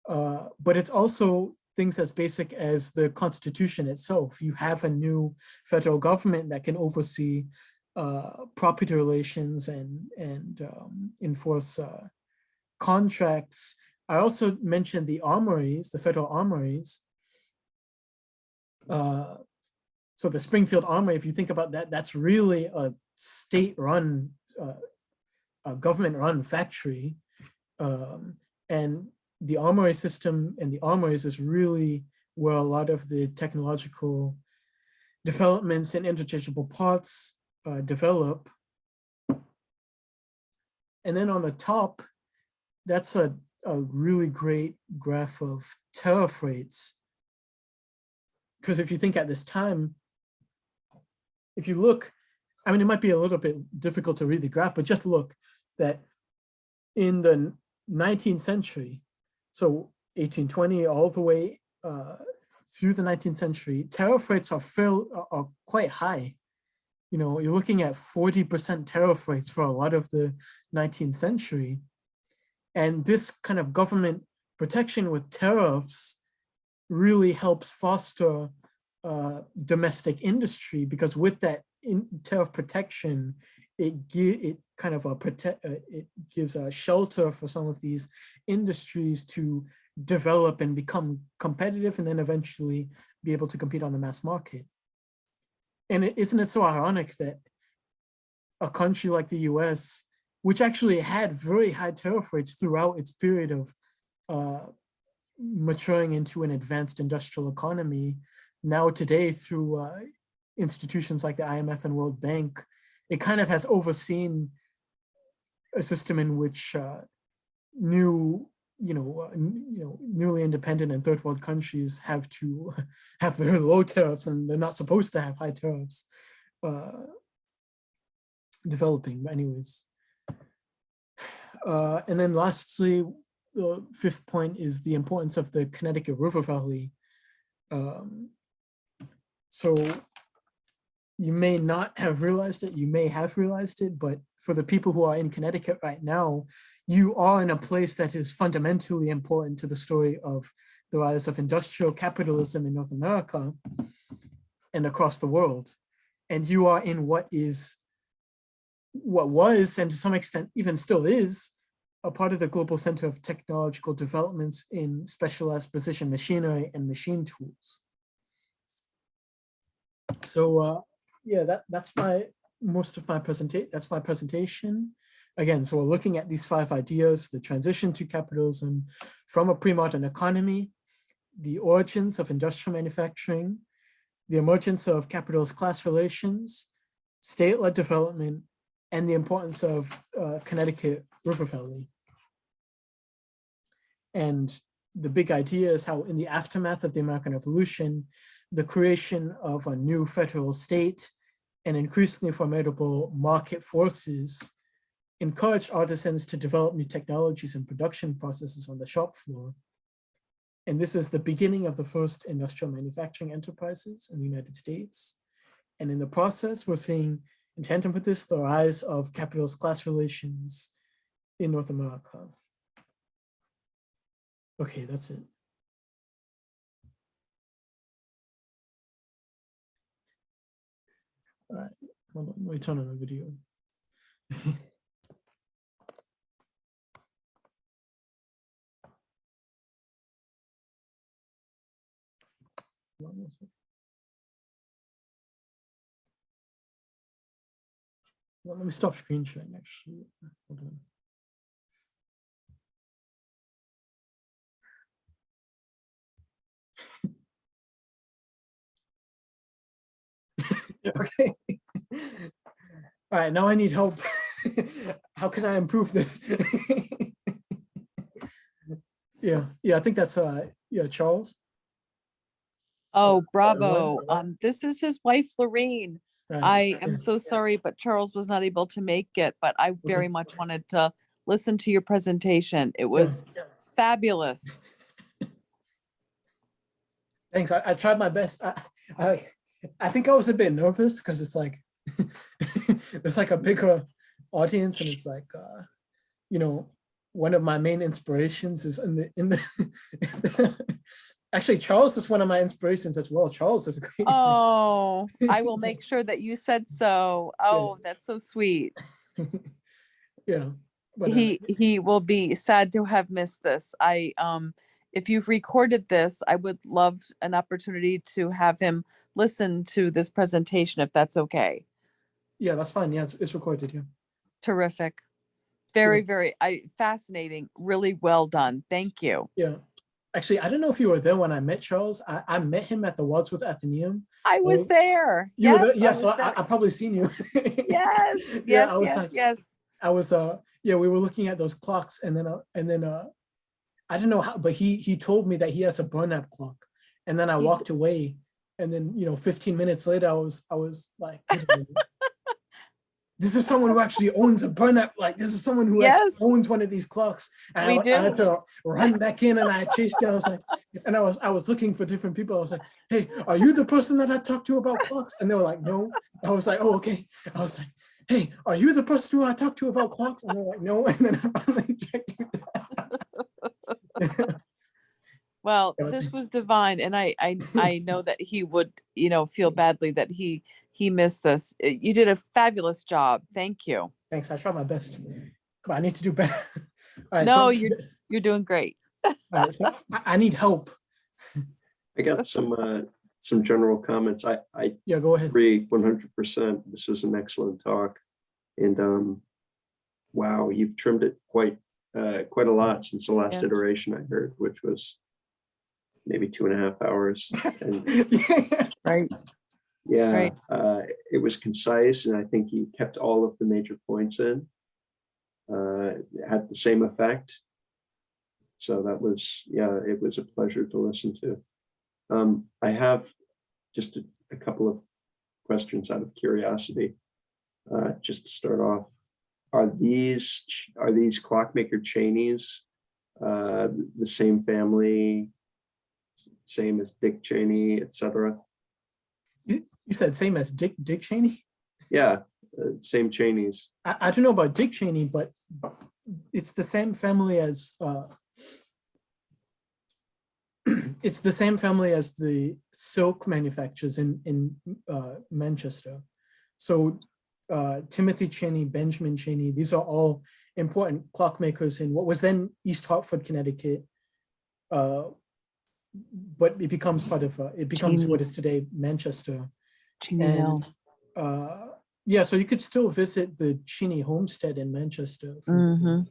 but it's also things as basic as the Constitution itself. You have a new federal government that can oversee property relations and enforce contracts. I also mentioned the armories, the federal armories. So the Springfield Armory, if you think about that, that's really a state-run, government-run factory. And the armory system and the armories is really where a lot of the technological developments and interchangeable parts develop. And then on the top, that's a really great graph of tariff rates. Because if you think at this time, if you look, I mean, it might be a little bit difficult to read the graph, but just look that in the 19th century, so 1820 all the way through the 19th century, tariff rates are quite high. You know, you're looking at 40% tariff rates for a lot of the 19th century. And this kind of government protection with tariffs really helps foster domestic industry, because with that tariff protection, it gives a shelter for some of these industries to develop and become competitive, and then eventually be able to compete on the mass market. And isn't it so ironic that a country like the US, which actually had very high tariff rates throughout its period of maturing into an advanced industrial economy, now today through institutions like the IMF and World Bank, it kind of has overseen a system in which newly independent and third world countries have to have very low tariffs, and they're not supposed to have high tariffs developing. But anyways, and then lastly, the fifth point is the importance of the Connecticut River Valley. So you may not have realized it, you may have realized it, but for the people who are in Connecticut right now, you are in a place that is fundamentally important to the story of the rise of industrial capitalism in North America and across the world. And you are in what was, and to some extent even still is, a part of the global center of technological developments in specialized precision machinery and machine tools. So yeah, that's my presentation. Again, so we're looking at these 5 ideas: the transition to capitalism from a pre-modern economy, the origins of industrial manufacturing, the emergence of capitalist class relations, state-led development, and the importance of Connecticut River Valley. And the big idea is how in the aftermath of the American Revolution, the creation of a new federal state and increasingly formidable market forces encouraged artisans to develop new technologies and production processes on the shop floor. And this is the beginning of the first industrial manufacturing enterprises in the United States. And in the process, we're seeing In tandem with this, the rise of capitalist class relations in North America. Okay, that's it. All right, hold on, let me turn on the video. Well, let me stop screen sharing actually. Hold on. Okay. All right, now I need help. How can I improve this? Yeah, I think that's yeah, Charles. Oh, Right. bravo. This is his wife, Lorraine. Right. I Yeah. am so sorry, but Charles was not able to make it, but I very much wanted to listen to your presentation. It was fabulous. Thanks. I tried my best. I think I was a bit nervous because it's like it's like a bigger audience, and it's like you know, one of my main inspirations is in the actually Charles is one of my inspirations as well. Charles is great. Oh, I will make sure that you said so. Oh, that's so sweet. Yeah, but He will be sad to have missed this. If you've recorded this, I would love an opportunity to have him listen to this presentation, if that's okay. yeah, that's fine. Yeah, it's recorded. Yeah. Terrific. Very, very fascinating. Really well done. Thank you. Yeah. Actually, I don't know if you were there when I met Charles. I met him at the Wadsworth Athenaeum. I was there. You were Yes. there? Yeah, so I probably seen you. Yes. Yeah, Yes. I was Yes. like, Yes. I was yeah, we were looking at those clocks, and then I don't know how, but he told me that he has a burn-up clock, and then I walked away, and then 15 minutes later I was like, wait a minute. This is someone who actually owns a burn-up, like this is someone who actually owns one of these clocks. And I had to run back in, and I chased you. I was like, and I was looking for different people. I was like, hey, are you the person that I talked to about clocks? And they were like, no. I was like, oh, okay. I was like, hey, are you the person who I talked to about clocks? And they're like, no. And then I finally checked you down. Well, this was divine, and I know that he would, feel badly that he missed this. You did a fabulous job. Thank you. Thanks. I tried my best, but I need to do better. All right, no, so, you're doing great. Right, so I need help. I got some general comments. I Yeah, go ahead. agree 100%. This was an excellent talk, and wow, you've trimmed it quite a lot since the last iteration I heard, which was maybe 2.5 hours. And Right. yeah, Right. it was concise, and I think you kept all of the major points in. It had the same effect. So that was, yeah, it was a pleasure to listen to. I have just a couple of questions out of curiosity, just to start off. Are these clockmaker Cheneys the same family, same as Dick Cheney, etc.? You said same as Dick Cheney? Yeah, same Cheneys. I don't know about Dick Cheney, but it's the same family as it's the same family as the silk manufacturers in Manchester. So Timothy Cheney, Benjamin Cheney, these are all important clockmakers in what was then East Hartford, Connecticut. But it becomes part of it becomes Cheney. what is today Manchester. Cheney And Hill. yeah, so you could still visit the Cheney homestead in Manchester. For instance.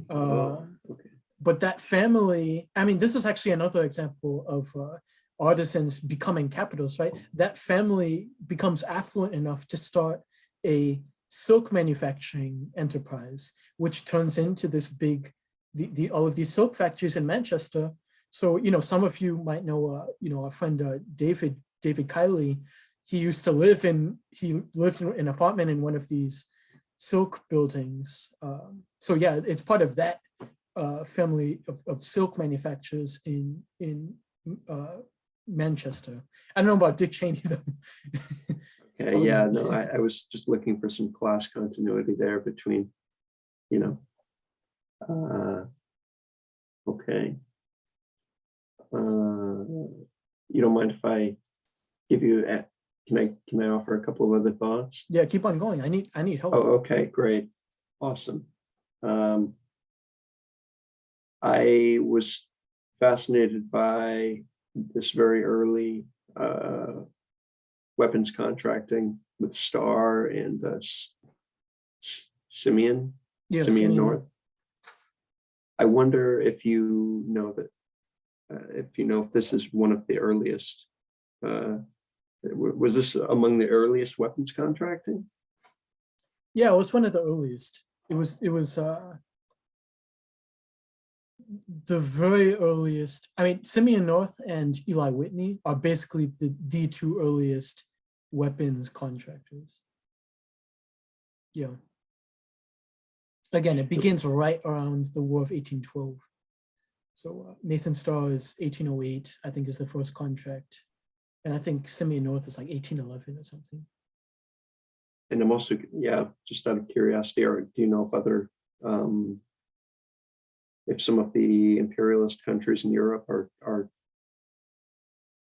Okay. But that family, I mean, this is actually another example of artisans becoming capitalists, right? That family becomes affluent enough to start a silk manufacturing enterprise, which turns into this big, all of these silk factories in Manchester. So, some of you might know, our friend David Kiley. He lived in an apartment in one of these silk buildings. So yeah, it's part of that family of silk manufacturers in Manchester. I don't know about Dick Cheney though. Okay, yeah, no, I was just looking for some class continuity there between, you know. Okay. You don't mind if I give you, can I offer a couple of other thoughts? Yeah, keep on going. I need help. Oh, okay, great. Awesome. I was fascinated by this very early weapons contracting with Starr and Simeon, Yeah, Simeon Simeon North. I wonder if you know that, if this is one of the earliest, was this among the earliest weapons contracting? Yeah, it was one of the earliest. It was the very earliest. I mean, Simeon North and Eli Whitney are basically the two earliest weapons contractors. Yeah. Again, it begins right around the War of 1812. So Nathan Starr is 1808, I think, is the first contract. And I think Simeon North is like 1811 or something. And I'm also, yeah, just out of curiosity, or do you know if other, if some of the imperialist countries in Europe are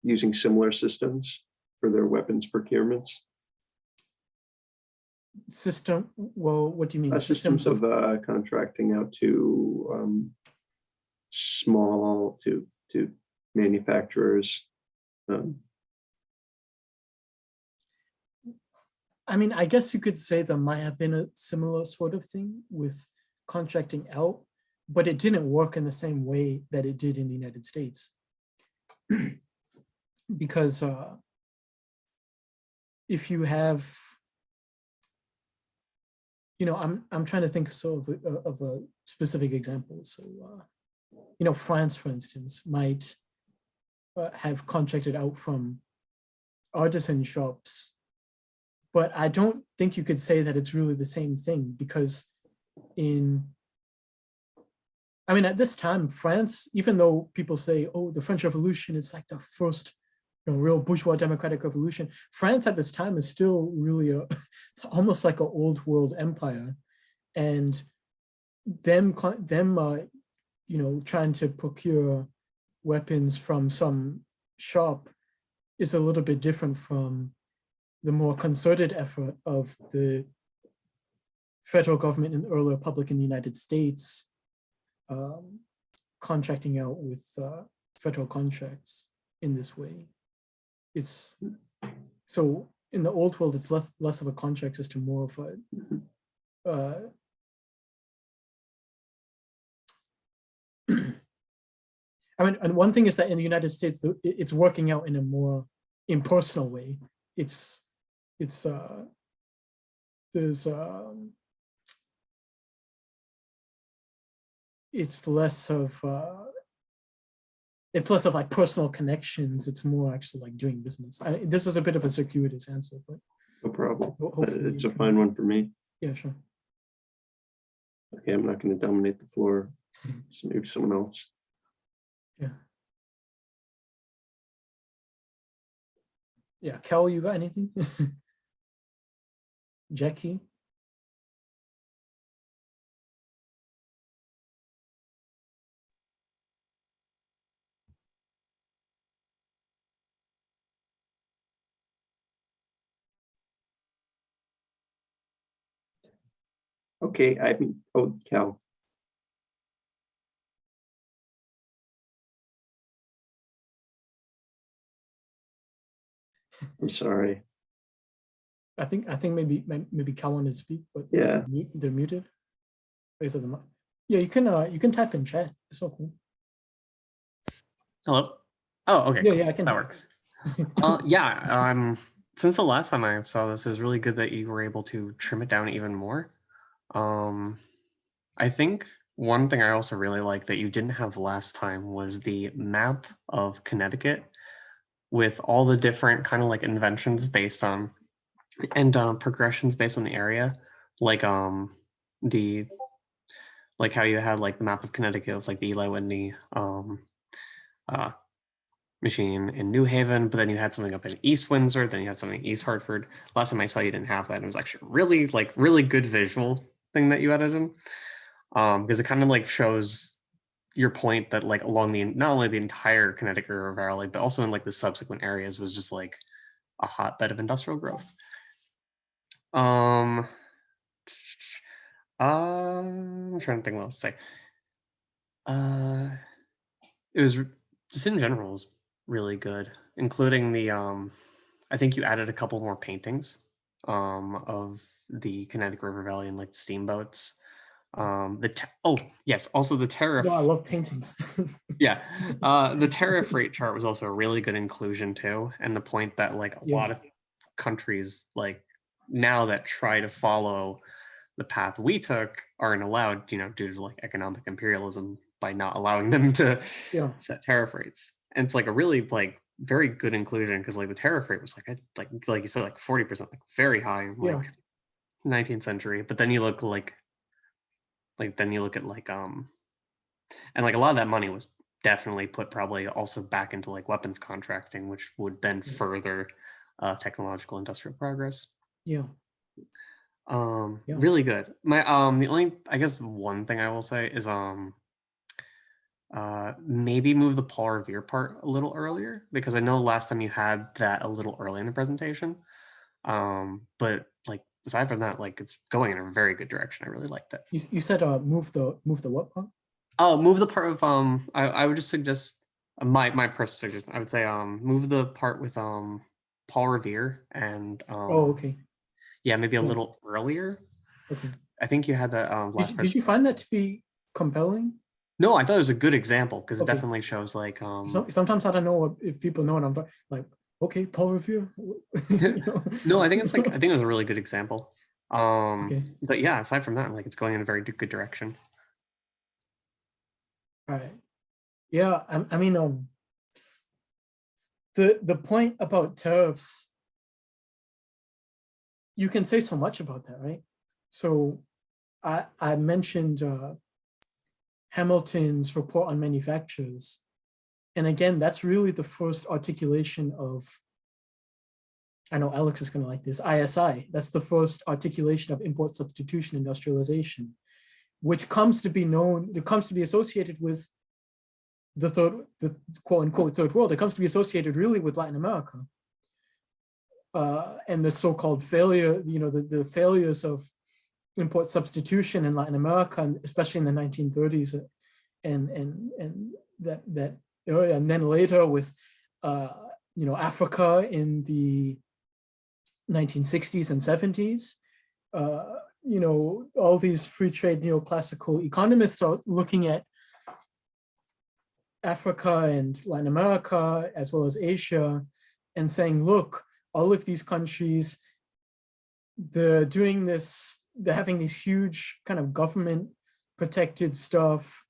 using similar systems for their weapons procurements? System, well, what do you mean? Systems of contracting out to small to manufacturers. I mean, I guess you could say there might have been a similar sort of thing with contracting out, but it didn't work in the same way that it did in the United States. Because if you have, I'm trying to think of a specific example. So, France, for instance, might have contracted out from artisan shops, but I don't think you could say that it's really the same thing, because at this time, France, even though people say, oh, the French Revolution is like the first real bourgeois democratic revolution, France at this time is still really almost like an old world empire. And them trying to procure weapons from some shop is a little bit different from the more concerted effort of the federal government in the early republic in the United States, contracting out with federal contracts in this way. It's so in the old world, it's less of a contract system, more of a and one thing is that in the United States, it's working out in a more impersonal way. It's less of like personal connections. It's more actually like doing business. This is a bit of a circuitous answer, but no problem. Hopefully It's a fine one for me. Yeah, sure. Okay, I'm not going to dominate the floor. So maybe someone else. Yeah. Yeah, Kel, you got anything? Jackie? Okay, oh, Cal. I'm sorry. I think maybe Cal wanted to speak, but Yeah. they're muted. Yeah, you can type in chat. It's so cool. Hello. Oh, okay. Yeah, cool. yeah, I can. That works. Yeah. Since the last time I saw this, it was really good that you were able to trim it down even more. I think one thing I also really like that you didn't have last time was the map of Connecticut with all the different kind of like inventions based on and progressions based on the area, like how you had like the map of Connecticut with like the Eli Whitney machine in New Haven, but then you had something up in East Windsor, then you had something in East Hartford. Last time I saw you didn't have that. And it was actually really really good visual thing that you added in. Because it kind of like shows your point that like along the not only the entire Connecticut River Valley, but also in like the subsequent areas was just like a hotbed of industrial growth. I'm trying to think what else to say. It was just in general was really good, including the I think you added a couple more paintings of the Connecticut River Valley and like steamboats. Oh yes, also the tariff. No, I love paintings. Yeah, the tariff rate chart was also a really good inclusion too, and the point that like a Yeah. lot of countries like now that try to follow the path we took aren't allowed, due to like economic imperialism by not allowing them to Yeah. set tariff rates. And it's like a really like very good inclusion because like the tariff rate was like you said like 40%, like very high in Yeah. like 19th century. But then you look then you look at like and like a lot of that money was definitely put probably also back into like weapons contracting, which would then Yeah. further technological industrial progress. Yeah. Yeah. Really good. My the only I guess one thing I will say is maybe move the Paul Revere part a little earlier, because I know last time you had that a little early in the presentation. But like aside from that, like it's going in a very good direction. I really liked it. You said move the what part? Oh, move the part of I would just suggest my personal suggestion. I would say move the part with Paul Revere and Oh, okay. yeah, maybe a Yeah. little earlier. Okay. I think you had that last Did you find that to be compelling? No, I thought it was a good example because it Okay. definitely shows like Sometimes I don't know if people know what I'm talking like. Okay, Paul Revere. You know? No, I think it was a really good example. Okay. But yeah, aside from that, like it's going in a very good direction. Right. Yeah, I mean, the point about tariffs, you can say so much about that, right? So I mentioned Hamilton's report on manufacturers. And again, that's really the first articulation of, I know Alex is going to like this, ISI. That's the first articulation of import substitution industrialization, which comes to be known, it comes to be associated with the quote unquote third world. It comes to be associated really with Latin America. And the so-called failure, the failures of import substitution in Latin America, and especially in the 1930s and that area. And then later with, Africa in the 1960s and 70s, all these free trade neoclassical economists are looking at Africa and Latin America, as well as Asia, and saying, look, all of these countries, they're doing this, they're having these huge kind of government protected stuff.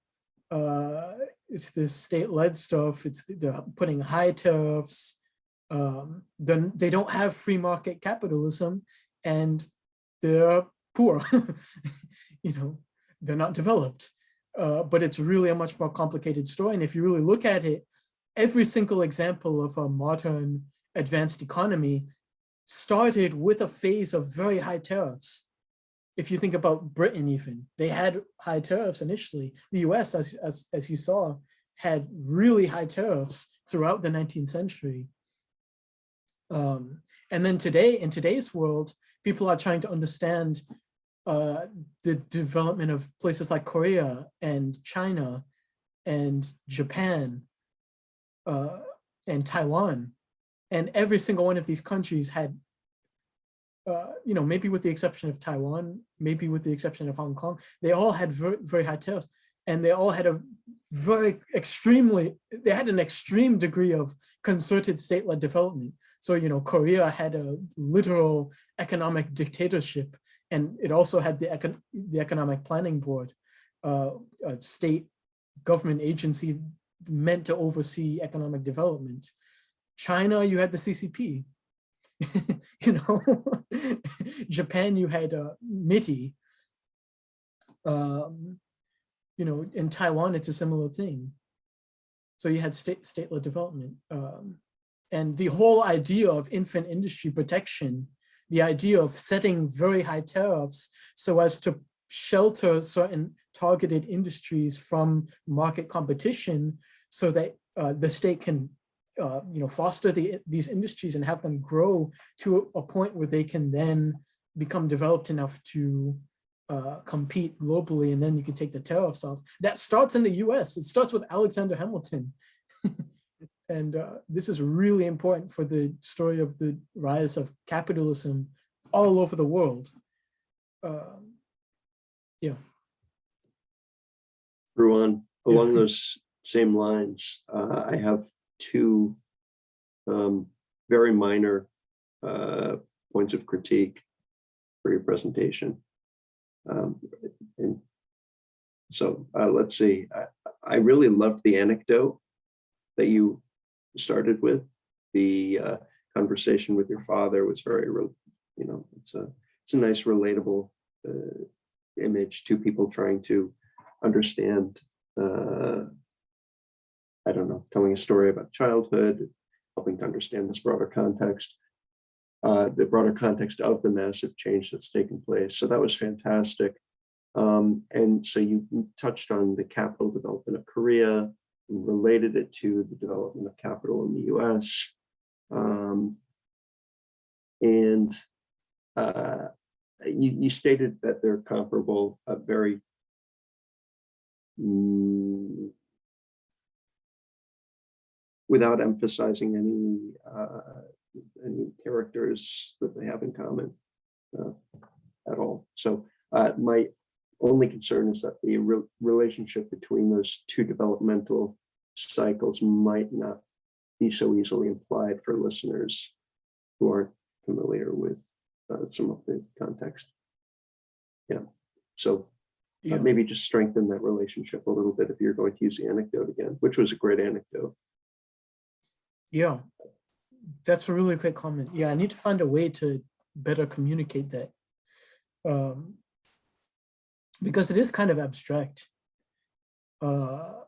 It's this state-led stuff. They're putting high tariffs. Then they don't have free market capitalism, and they're poor. They're not developed. But it's really a much more complicated story. And if you really look at it, every single example of a modern advanced economy started with a phase of very high tariffs. If you think about Britain, even, they had high tariffs initially. The US, as you saw, had really high tariffs throughout the 19th century. And then today, in today's world, people are trying to understand the development of places like Korea and China and Japan and Taiwan. And every single one of these countries had, maybe with the exception of Taiwan, maybe with the exception of Hong Kong, they all had very, very high tariffs, and they all had they had an extreme degree of concerted state-led development. So, Korea had a literal economic dictatorship, and it also had the Economic Planning Board, a state government agency meant to oversee economic development. China, you had the CCP. Japan, you had MITI. In Taiwan, it's a similar thing. So you had state-led development. And the whole idea of infant industry protection, the idea of setting very high tariffs so as to shelter certain targeted industries from market competition so that the state can foster these industries and have them grow to a point where they can then become developed enough to compete globally, and then you can take the tariffs off. That starts in the US. It starts with Alexander Hamilton. And this is really important for the story of the rise of capitalism all over the world. Yeah. Ruan, along those same lines, I have two very minor points of critique for your presentation. And so let's see, I really loved the anecdote that you started with. The conversation with your father was very, it's a nice relatable image, two people trying to understand, I don't know, telling a story about childhood, helping to understand this broader context, the broader context of the massive change that's taken place. So that was fantastic. And so you touched on the capital development of Korea, and related it to the development of capital in the US. You stated that they're comparable, very without emphasizing any characters that they have in common at all. So my only concern is that the relationship between those two developmental cycles might not be so easily implied for listeners who aren't familiar with some of the context. Yeah, so maybe just strengthen that relationship a little bit if you're going to use the anecdote again, which was a great anecdote. Yeah, that's a really great comment. Yeah, I need to find a way to better communicate that. Because it is kind of abstract. Because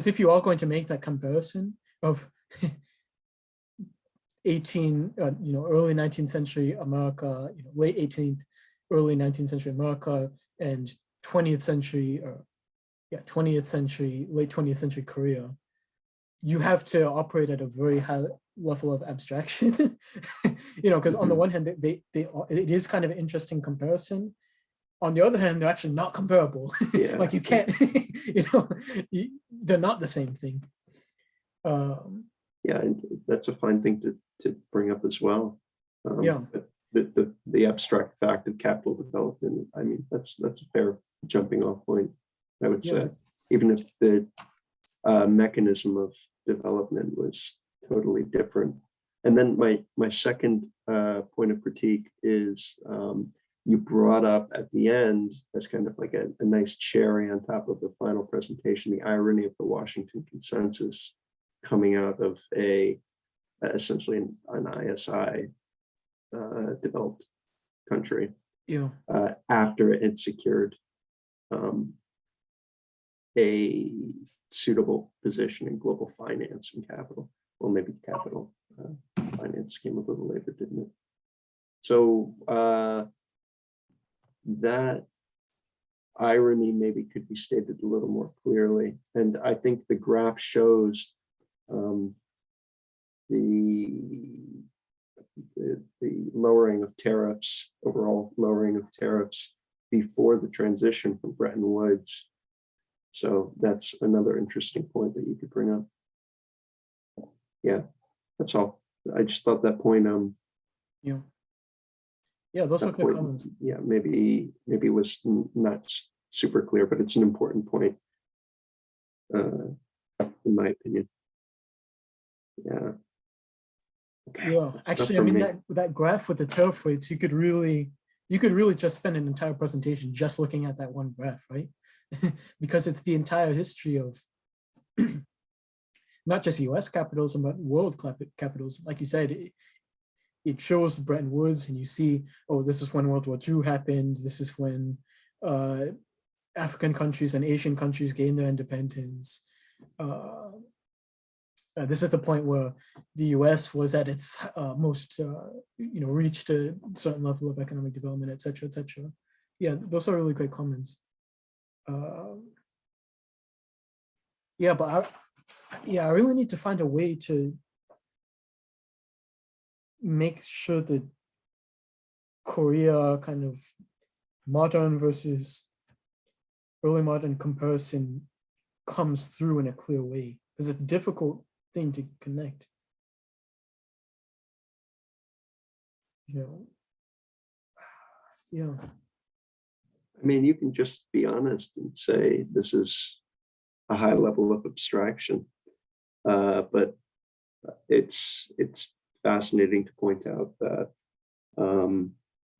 if you are going to make that comparison of early 19th century America, late 18th, early 19th century America, and 20th century, late 20th century Korea, you have to operate at a very high level of abstraction, because on the one hand, it is kind of an interesting comparison. On the other hand, they're actually not comparable. Yeah. Like you can't, they're not the same thing. Yeah, and that's a fine thing to bring up as well. Yeah. The abstract fact of capital development, I mean, that's a fair jumping off point, I would say, even if the mechanism of development was totally different. And then my second point of critique is you brought up at the end as kind of like a nice cherry on top of the final presentation, the irony of the Washington Consensus coming out of essentially an ISI developed country. Yeah. After it secured a suitable position in global finance and capital. Well, maybe capital finance came a little later, didn't it? So that irony maybe could be stated a little more clearly. And I think the graph shows the lowering of tariffs, overall lowering of tariffs before the transition from Bretton Woods. So that's another interesting point that you could bring up. Yeah, that's all. I just thought that point. Yeah, those are good comments. Yeah, maybe it was not super clear, but it's an important point, in my opinion. Yeah. Okay. Yeah, actually, I mean that graph with the tariff rates, you could really just spend an entire presentation just looking at that one graph, right? Because it's the entire history of not just US capitalism, but world capitalism. Like you said, it shows Bretton Woods, and you see, oh, this is when World War II happened. This is when African countries and Asian countries gained their independence. This is the point where the US was at its most, reached a certain level of economic development, et cetera, et cetera. Yeah, those are really great comments. Yeah, but I really need to find a way to make sure that Korea kind of modern versus early modern comparison comes through in a clear way, because it's a difficult thing to connect. Yeah. I mean, you can just be honest and say this is a high level of abstraction, but it's fascinating to point out that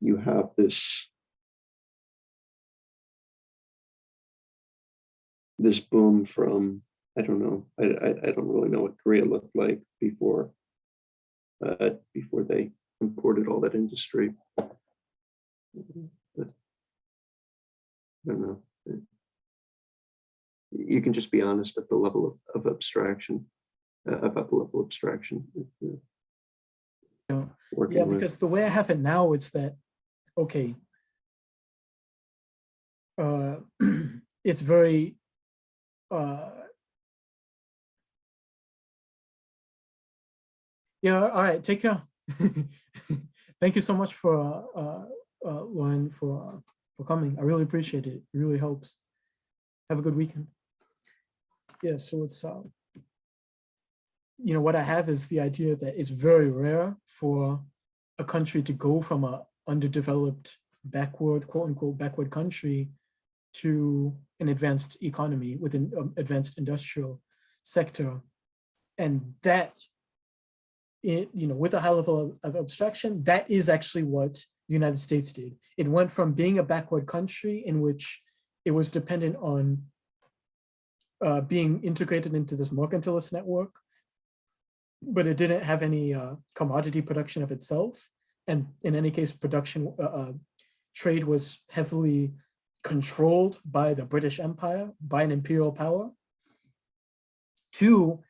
you have this boom from, I don't know, I don't really know what Korea looked like before they imported all that industry. But I don't know. You can just be honest at the level of abstraction, about the level of abstraction. Yeah, Working with. because the way I have it now is that, okay, it's very, yeah, all right, take care. Thank you so much for Lauren for coming. I really appreciate it. It really helps. Have a good weekend. Yeah, so it's what I have is the idea that it's very rare for a country to go from a underdeveloped, backward, quote unquote, backward country to an advanced economy with an advanced industrial sector. And that, with a high level of abstraction, that is actually what the United States did. It went from being a backward country in which it was dependent on being integrated into this mercantilist network, but it didn't have any commodity production of itself. And in any case, trade was heavily controlled by the British Empire, by an imperial power. To,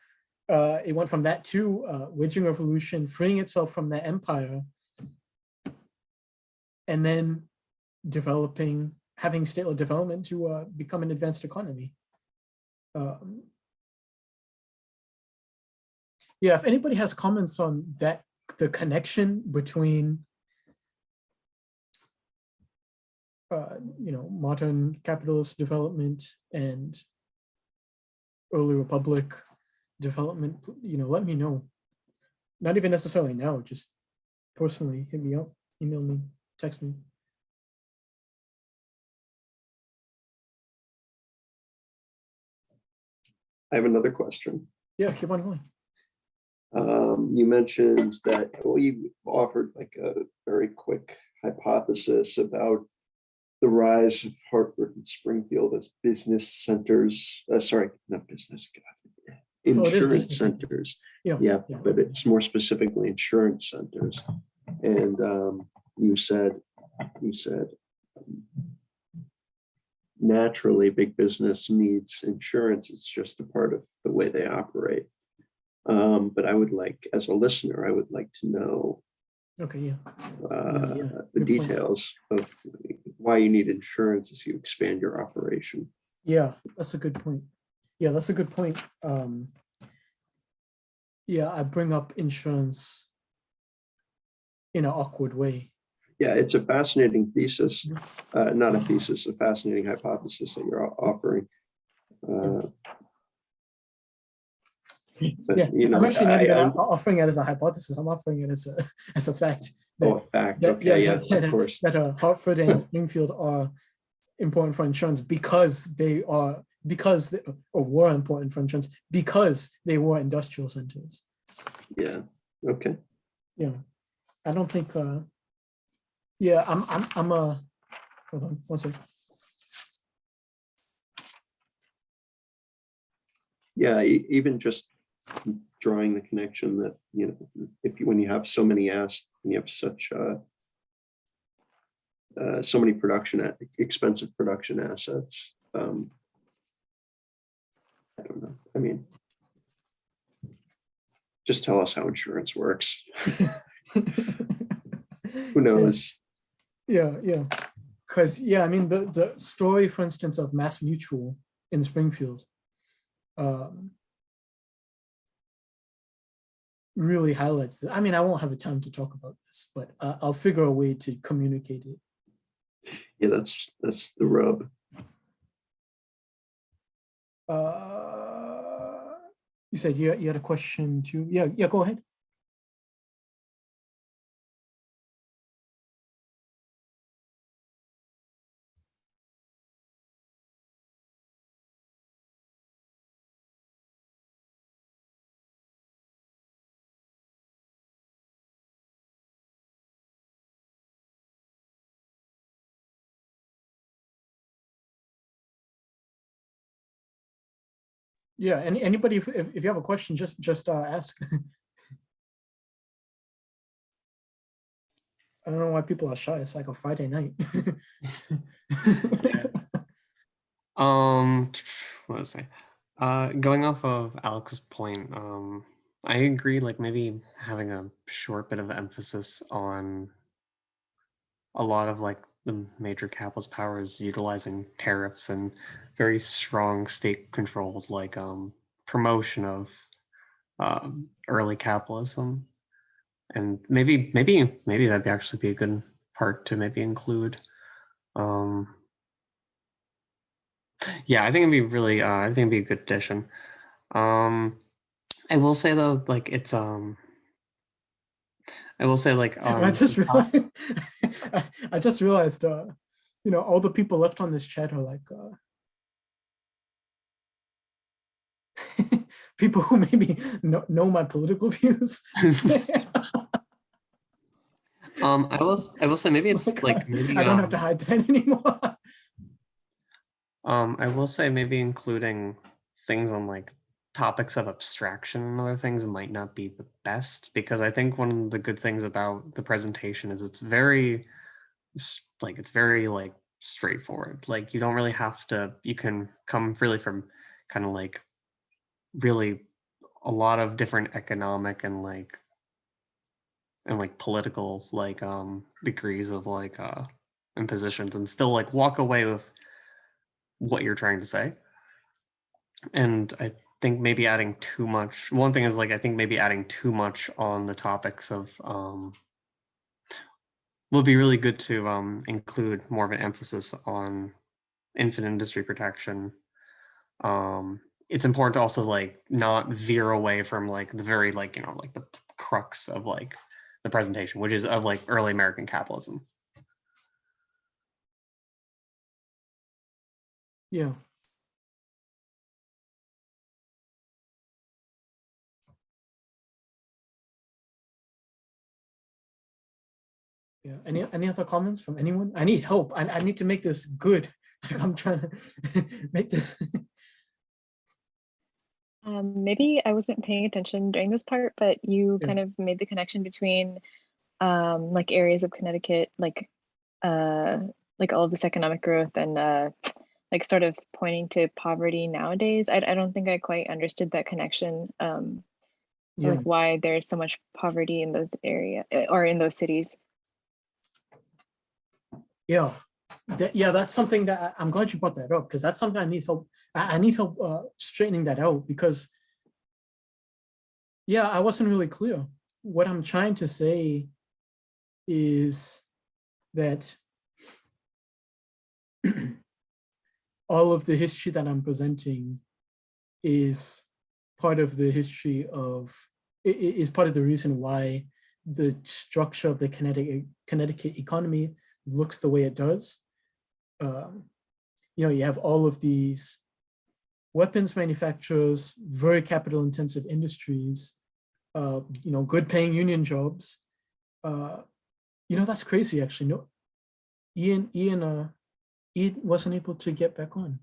it went from that to waging revolution, freeing itself from that empire, and then having stately development to become an advanced economy. Yeah, if anybody has comments on that, the connection between modern capitalist development and early republic development, let me know. Not even necessarily now, just personally hit me up, email me, text me. I have another question. Yeah, keep on going. You mentioned that, well, you offered like a very quick hypothesis about the rise of Hartford and Springfield as business centers. Sorry, not business, insurance business. centers. Yeah, but it's more specifically insurance centers. And you said naturally big business needs insurance. It's just a part of the way they operate. But I would like, as a listener, I would like to know okay, the Good details of why you need insurance as you expand your operation. Yeah, that's a good point. Yeah, that's a good point. Yeah, I bring up insurance in an awkward way. Yeah, it's a fascinating thesis, not a thesis, a fascinating hypothesis that you're offering. But, I'm actually not even offering it as a hypothesis. I'm offering it as a fact. A fact. Okay, of course. That Hartford and Springfield are important for insurance because they were important for insurance because they were industrial centers. Yeah. Okay. Yeah, I don't think. Yeah, I'm a. Hold on, one second. Yeah, even just drawing the connection that when you have so many when you have such so many expensive production assets, I don't know. I mean, just tell us how insurance works. Who knows? Yeah, yeah. Because, yeah, I mean, the story, for instance, of Mass Mutual in Springfield really highlights this. I mean, I won't have the time to talk about this, but I'll figure a way to communicate it. Yeah, that's the rub. You said you had a question too. Yeah, go ahead. Yeah, anybody, if you have a question, just ask. I don't know why people are shy. It's like a Friday night. What was I? Going off of Alex's point, I agree, like maybe having a short bit of emphasis on a lot of like the major capitalist powers utilizing tariffs and very strong state controlled like promotion of early capitalism. And maybe that'd actually be a good part to maybe include. Yeah, I think it'd be really I think it'd be a good addition. I will say though, like it's I will say like I just realized, I just realized, you know, all the people left on this chat are like people who maybe know my political views. I will say maybe it's Like, like maybe I don't have to hide that anymore. I will say maybe including things on like topics of abstraction and other things might not be the best, because I think one of the good things about the presentation is it's very like straightforward. Like you don't really have to, you can come really from kind of like really a lot of different economic and like political like degrees of like and positions, and still like walk away with what you're trying to say. And I think maybe adding too much, one thing is like I think maybe adding too much on the topics of will be really good to include more of an emphasis on infant industry protection. It's important to also like not veer away from like the very like, you know, like the crux of like the presentation, which is of like early American capitalism. Yeah. Yeah. Any other comments from anyone? I need help. I need to make this good. Like I'm trying to make this. Maybe I wasn't paying attention during this part, but you Yeah. kind of made the connection between like areas of Connecticut, like all of this economic growth and like sort of pointing to poverty nowadays. I don't think I quite understood that connection. Yeah. Like why there's so much poverty in those areas or in those cities. Yeah. Yeah, that's something that I'm glad you brought that up, because that's something I need help. I need help straightening that out, because yeah, I wasn't really clear. What I'm trying to say is that all of the history that I'm presenting is part of the history of, is part of the reason why the structure of the Connecticut economy looks the way it does. You know, you have all of these weapons manufacturers, very capital intensive industries, you know, good paying union jobs. You know, that's crazy actually. No, Ian wasn't able to get back on.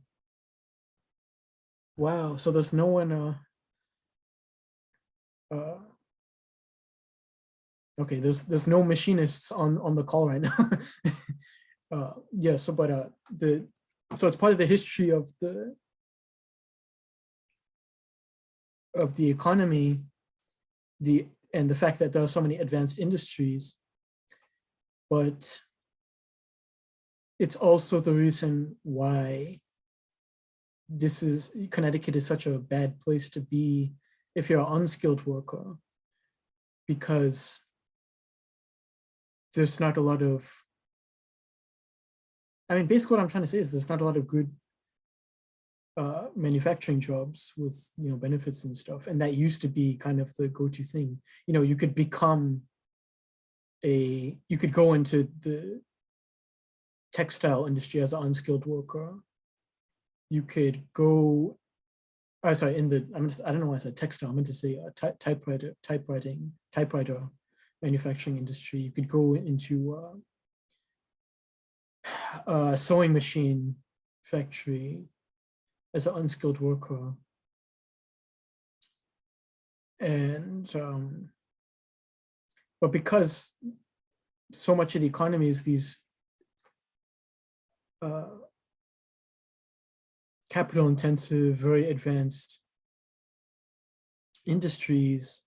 Wow, so there's no one, okay, there's no machinists on the call right now. Yeah, so but so it's part of the history of the economy, and the fact that there are so many advanced industries, but it's also the reason why Connecticut is such a bad place to be if you're an unskilled worker, because there's not a lot of, I mean, basically what I'm trying to say is there's not a lot of good manufacturing jobs with, benefits and stuff. And that used to be kind of the go-to thing. You could go into the textile industry as an unskilled worker. You could go, I don't know why I said textile, I meant to say typewriter manufacturing industry. You could go into a sewing machine factory as an unskilled worker. And, but because so much of the economy is these capital intensive, very advanced industries,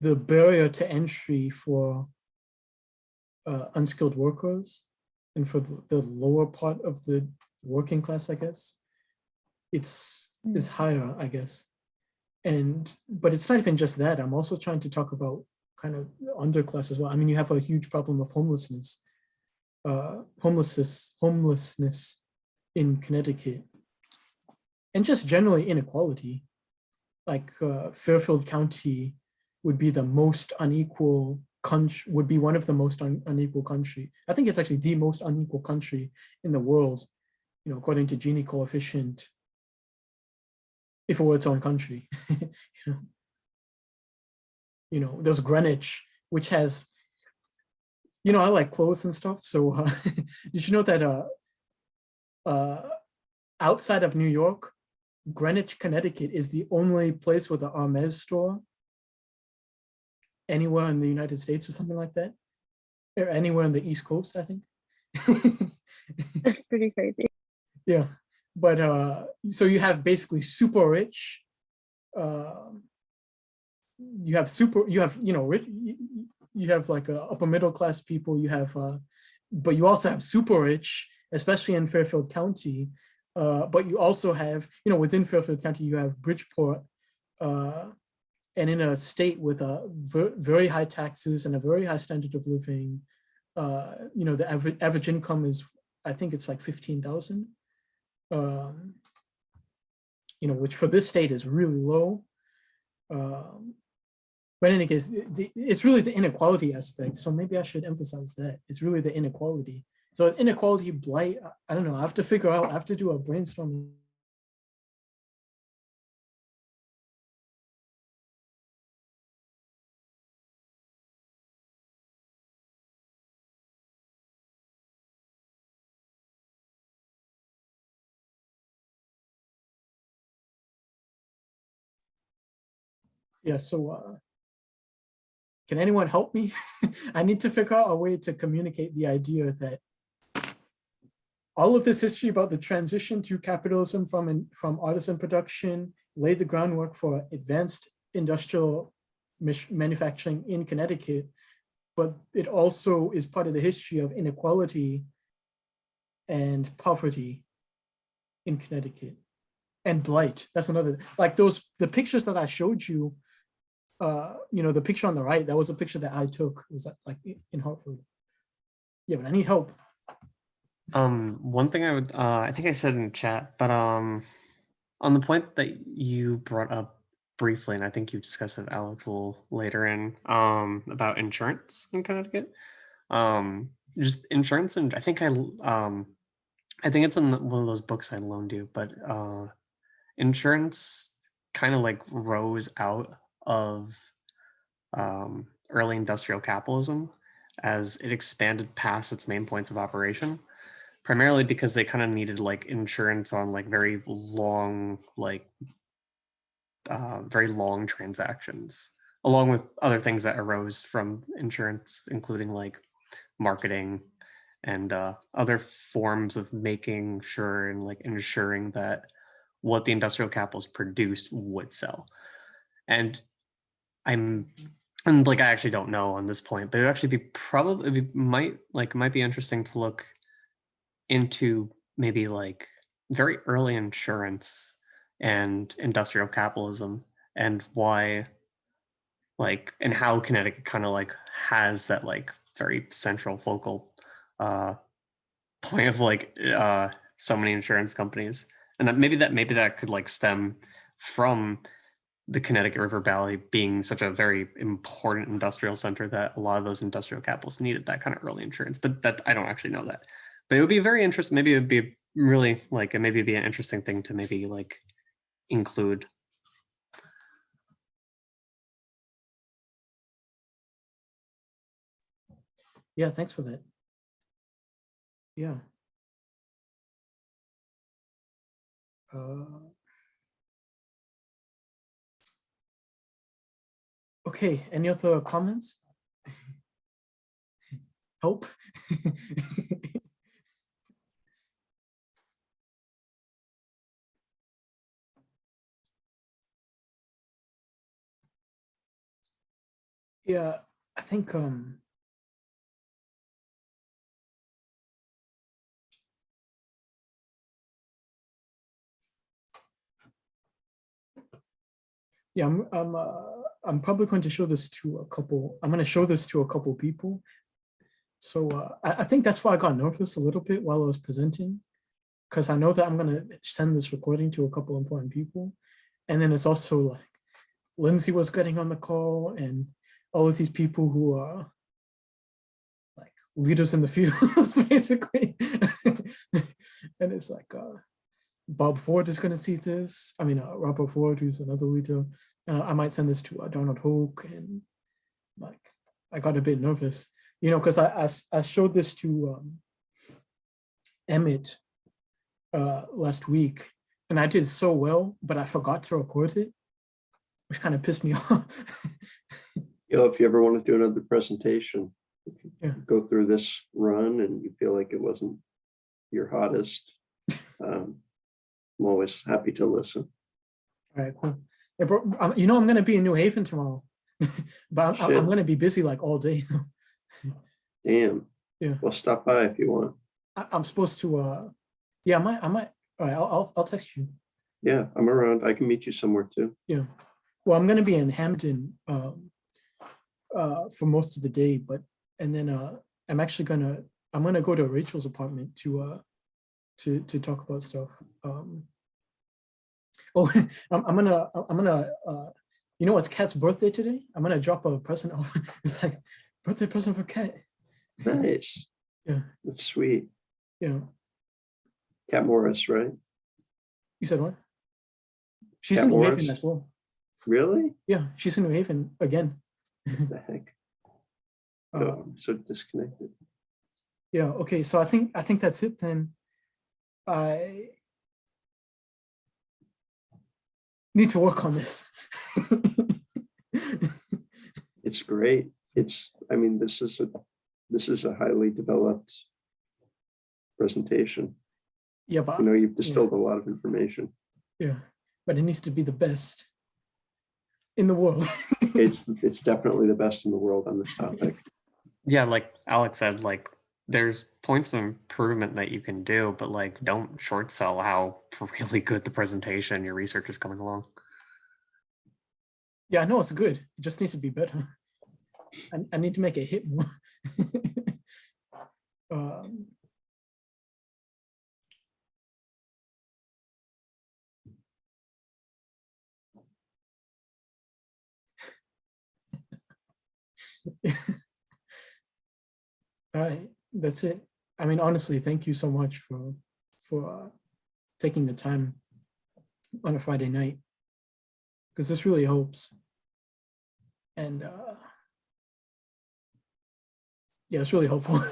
the barrier to entry for unskilled workers and for the lower part of the working class, I guess, is higher, I guess. But it's not even just that. I'm also trying to talk about kind of the underclass as well. I mean, you have a huge problem of homelessness in Connecticut, and just generally inequality. Like Fairfield County would be the most unequal country, would be one of the most unequal country. I think it's actually the most unequal country in the world, according to Gini coefficient, if it were its own country. There's Greenwich, which has, I like clothes and stuff. So you should know that outside of New York, Greenwich, Connecticut is the only place with an Hermes store anywhere in the United States or something like that, or anywhere on the East Coast, I think. That's pretty crazy. Yeah, but so you have basically super rich, you have rich, you have like upper middle class people, you have, but you also have super rich, especially in Fairfield County. But you also have, within Fairfield County, you have Bridgeport, and in a state with very high taxes and a very high standard of living, the average income is, I think it's like 15,000, which for this state is really low. But in any case, it's really the inequality aspect. So maybe I should emphasize that. It's really the inequality. So inequality, blight, I don't know, I have to figure out, I have to do a brainstorming. Yeah, so can anyone help me? I need to figure out a way to communicate the idea that all of this history about the transition to capitalism from artisan production laid the groundwork for advanced industrial manufacturing in Connecticut, but it also is part of the history of inequality and poverty in Connecticut, and blight. That's another, like the pictures that I showed you, the picture on the right, that was a picture that I took. It was like in Hartford. Yeah, but I need help. One thing I would, I think I said in chat, but on the point that you brought up briefly, and I think you discussed it, Alex, a little later in, about insurance in Connecticut. Just insurance, and I think it's in one of those books I loaned you, but insurance kind of like rose out of early industrial capitalism as it expanded past its main points of operation, primarily because they kind of needed like insurance on like very long transactions, along with other things that arose from insurance, including like marketing and other forms of making sure and like ensuring that what the industrial capitalists produced would sell. And like I actually don't know on this point, but it would actually be might be interesting to look into maybe like very early insurance and industrial capitalism, and why like, and how Connecticut kind of like has that like very central focal point of like so many insurance companies, and that maybe that could like stem from the Connecticut River Valley being such a very important industrial center that a lot of those industrial capitalists needed that kind of early insurance. But that I don't actually know that. But it would be very interesting. Maybe it would be really like, maybe it'd be an interesting thing to maybe like include. Yeah, thanks for that. Yeah. Okay, any other comments? Hope? Yeah, I think yeah, I'm probably going to show this to a couple. I'm going to show this to a couple people. So I think that's why I got nervous a little bit while I was presenting, because I know that I'm going to send this recording to a couple important people. And then it's also like Lindsay was getting on the call, and all of these people who are like leaders in the field, basically. And it's like Bob Ford is going to see this. I mean, Robert Ford, who's another leader. I might send this to Donald Hoke, and like I got a bit nervous, you know, because I showed this to Emmett last week, and I did so well, but I forgot to record it, which kind of pissed me off. You know, if you ever want to do another presentation, if you Yeah. go through this run and you feel like it wasn't your hottest, I'm always happy to listen. All right, cool. Yeah, bro, you know, I'm gonna be in New Haven tomorrow, but I'm Shit. gonna be busy like all day. Damn. Yeah. Well, stop by if you want. I'm supposed to. Yeah, I might. All right, I'll text you. Yeah, I'm around. I can meet you somewhere too. Yeah. Well, I'm gonna be in Hamden for most of the day, but and then I'm actually I'm gonna go to Rachel's apartment to talk about stuff. Oh, I'm gonna you know, it's Kat's birthday today. I'm gonna drop a present off. It's like birthday present for Kat. Nice. Yeah. That's sweet. Yeah. Kat Morris, right? You said what? She's Kat in New Morris? Haven as well. Really? Yeah, she's in New Haven again. What the heck? Oh, I'm so disconnected. Yeah, okay, so I think that's it then. I need to work on this. It's great. I mean, this is a highly developed presentation. Yeah, but You know, you've distilled a lot of information. yeah, but it needs to be the best in the world. It's definitely the best in the world on this topic. Yeah, like Alex said, like there's points of improvement that you can do, but like don't short sell how really good the presentation, your research is coming along. Yeah, I know it's good. It just needs to be better. I need to make it hit more. All right, that's it. I mean, honestly, thank you so much for taking the time on a Friday night, because this really helps. And yeah, it's really helpful.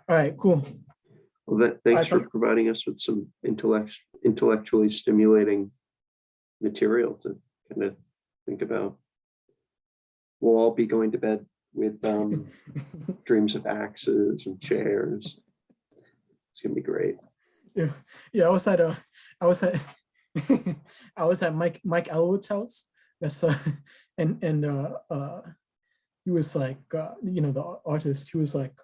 All right, cool. Well, thanks for providing us with some intellectually stimulating material to kind of think about. We'll all be going to bed with dreams of axes and chairs. It's gonna be great. Yeah, yeah. I was at I was at Mike Elwood's house. That's and he was like, you know, the artist. He was like,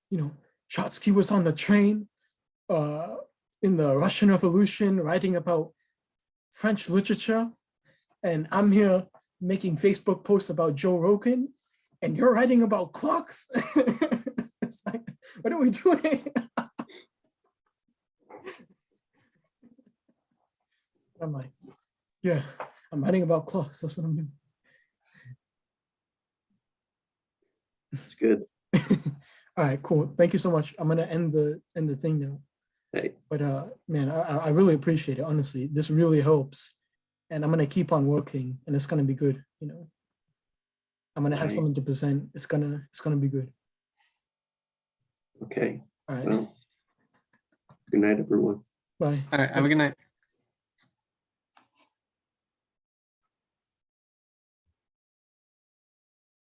you know, Trotsky was on the train in the Russian Revolution, writing about French literature, and I'm here making Facebook posts about Joe Rogan, and you're writing about clocks. It's like, what are we doing? I'm like, yeah, I'm writing about clocks. That's what I'm doing. It's good. All right, cool. Thank you so much. I'm gonna end the thing now. Hey, But man, I really appreciate it. Honestly, this really helps, and I'm gonna keep on working, and it's gonna be good. You know, I'm gonna have Right. something to present. It's gonna be good. okay. All right, Well, good night, everyone. bye. All right, have a good night.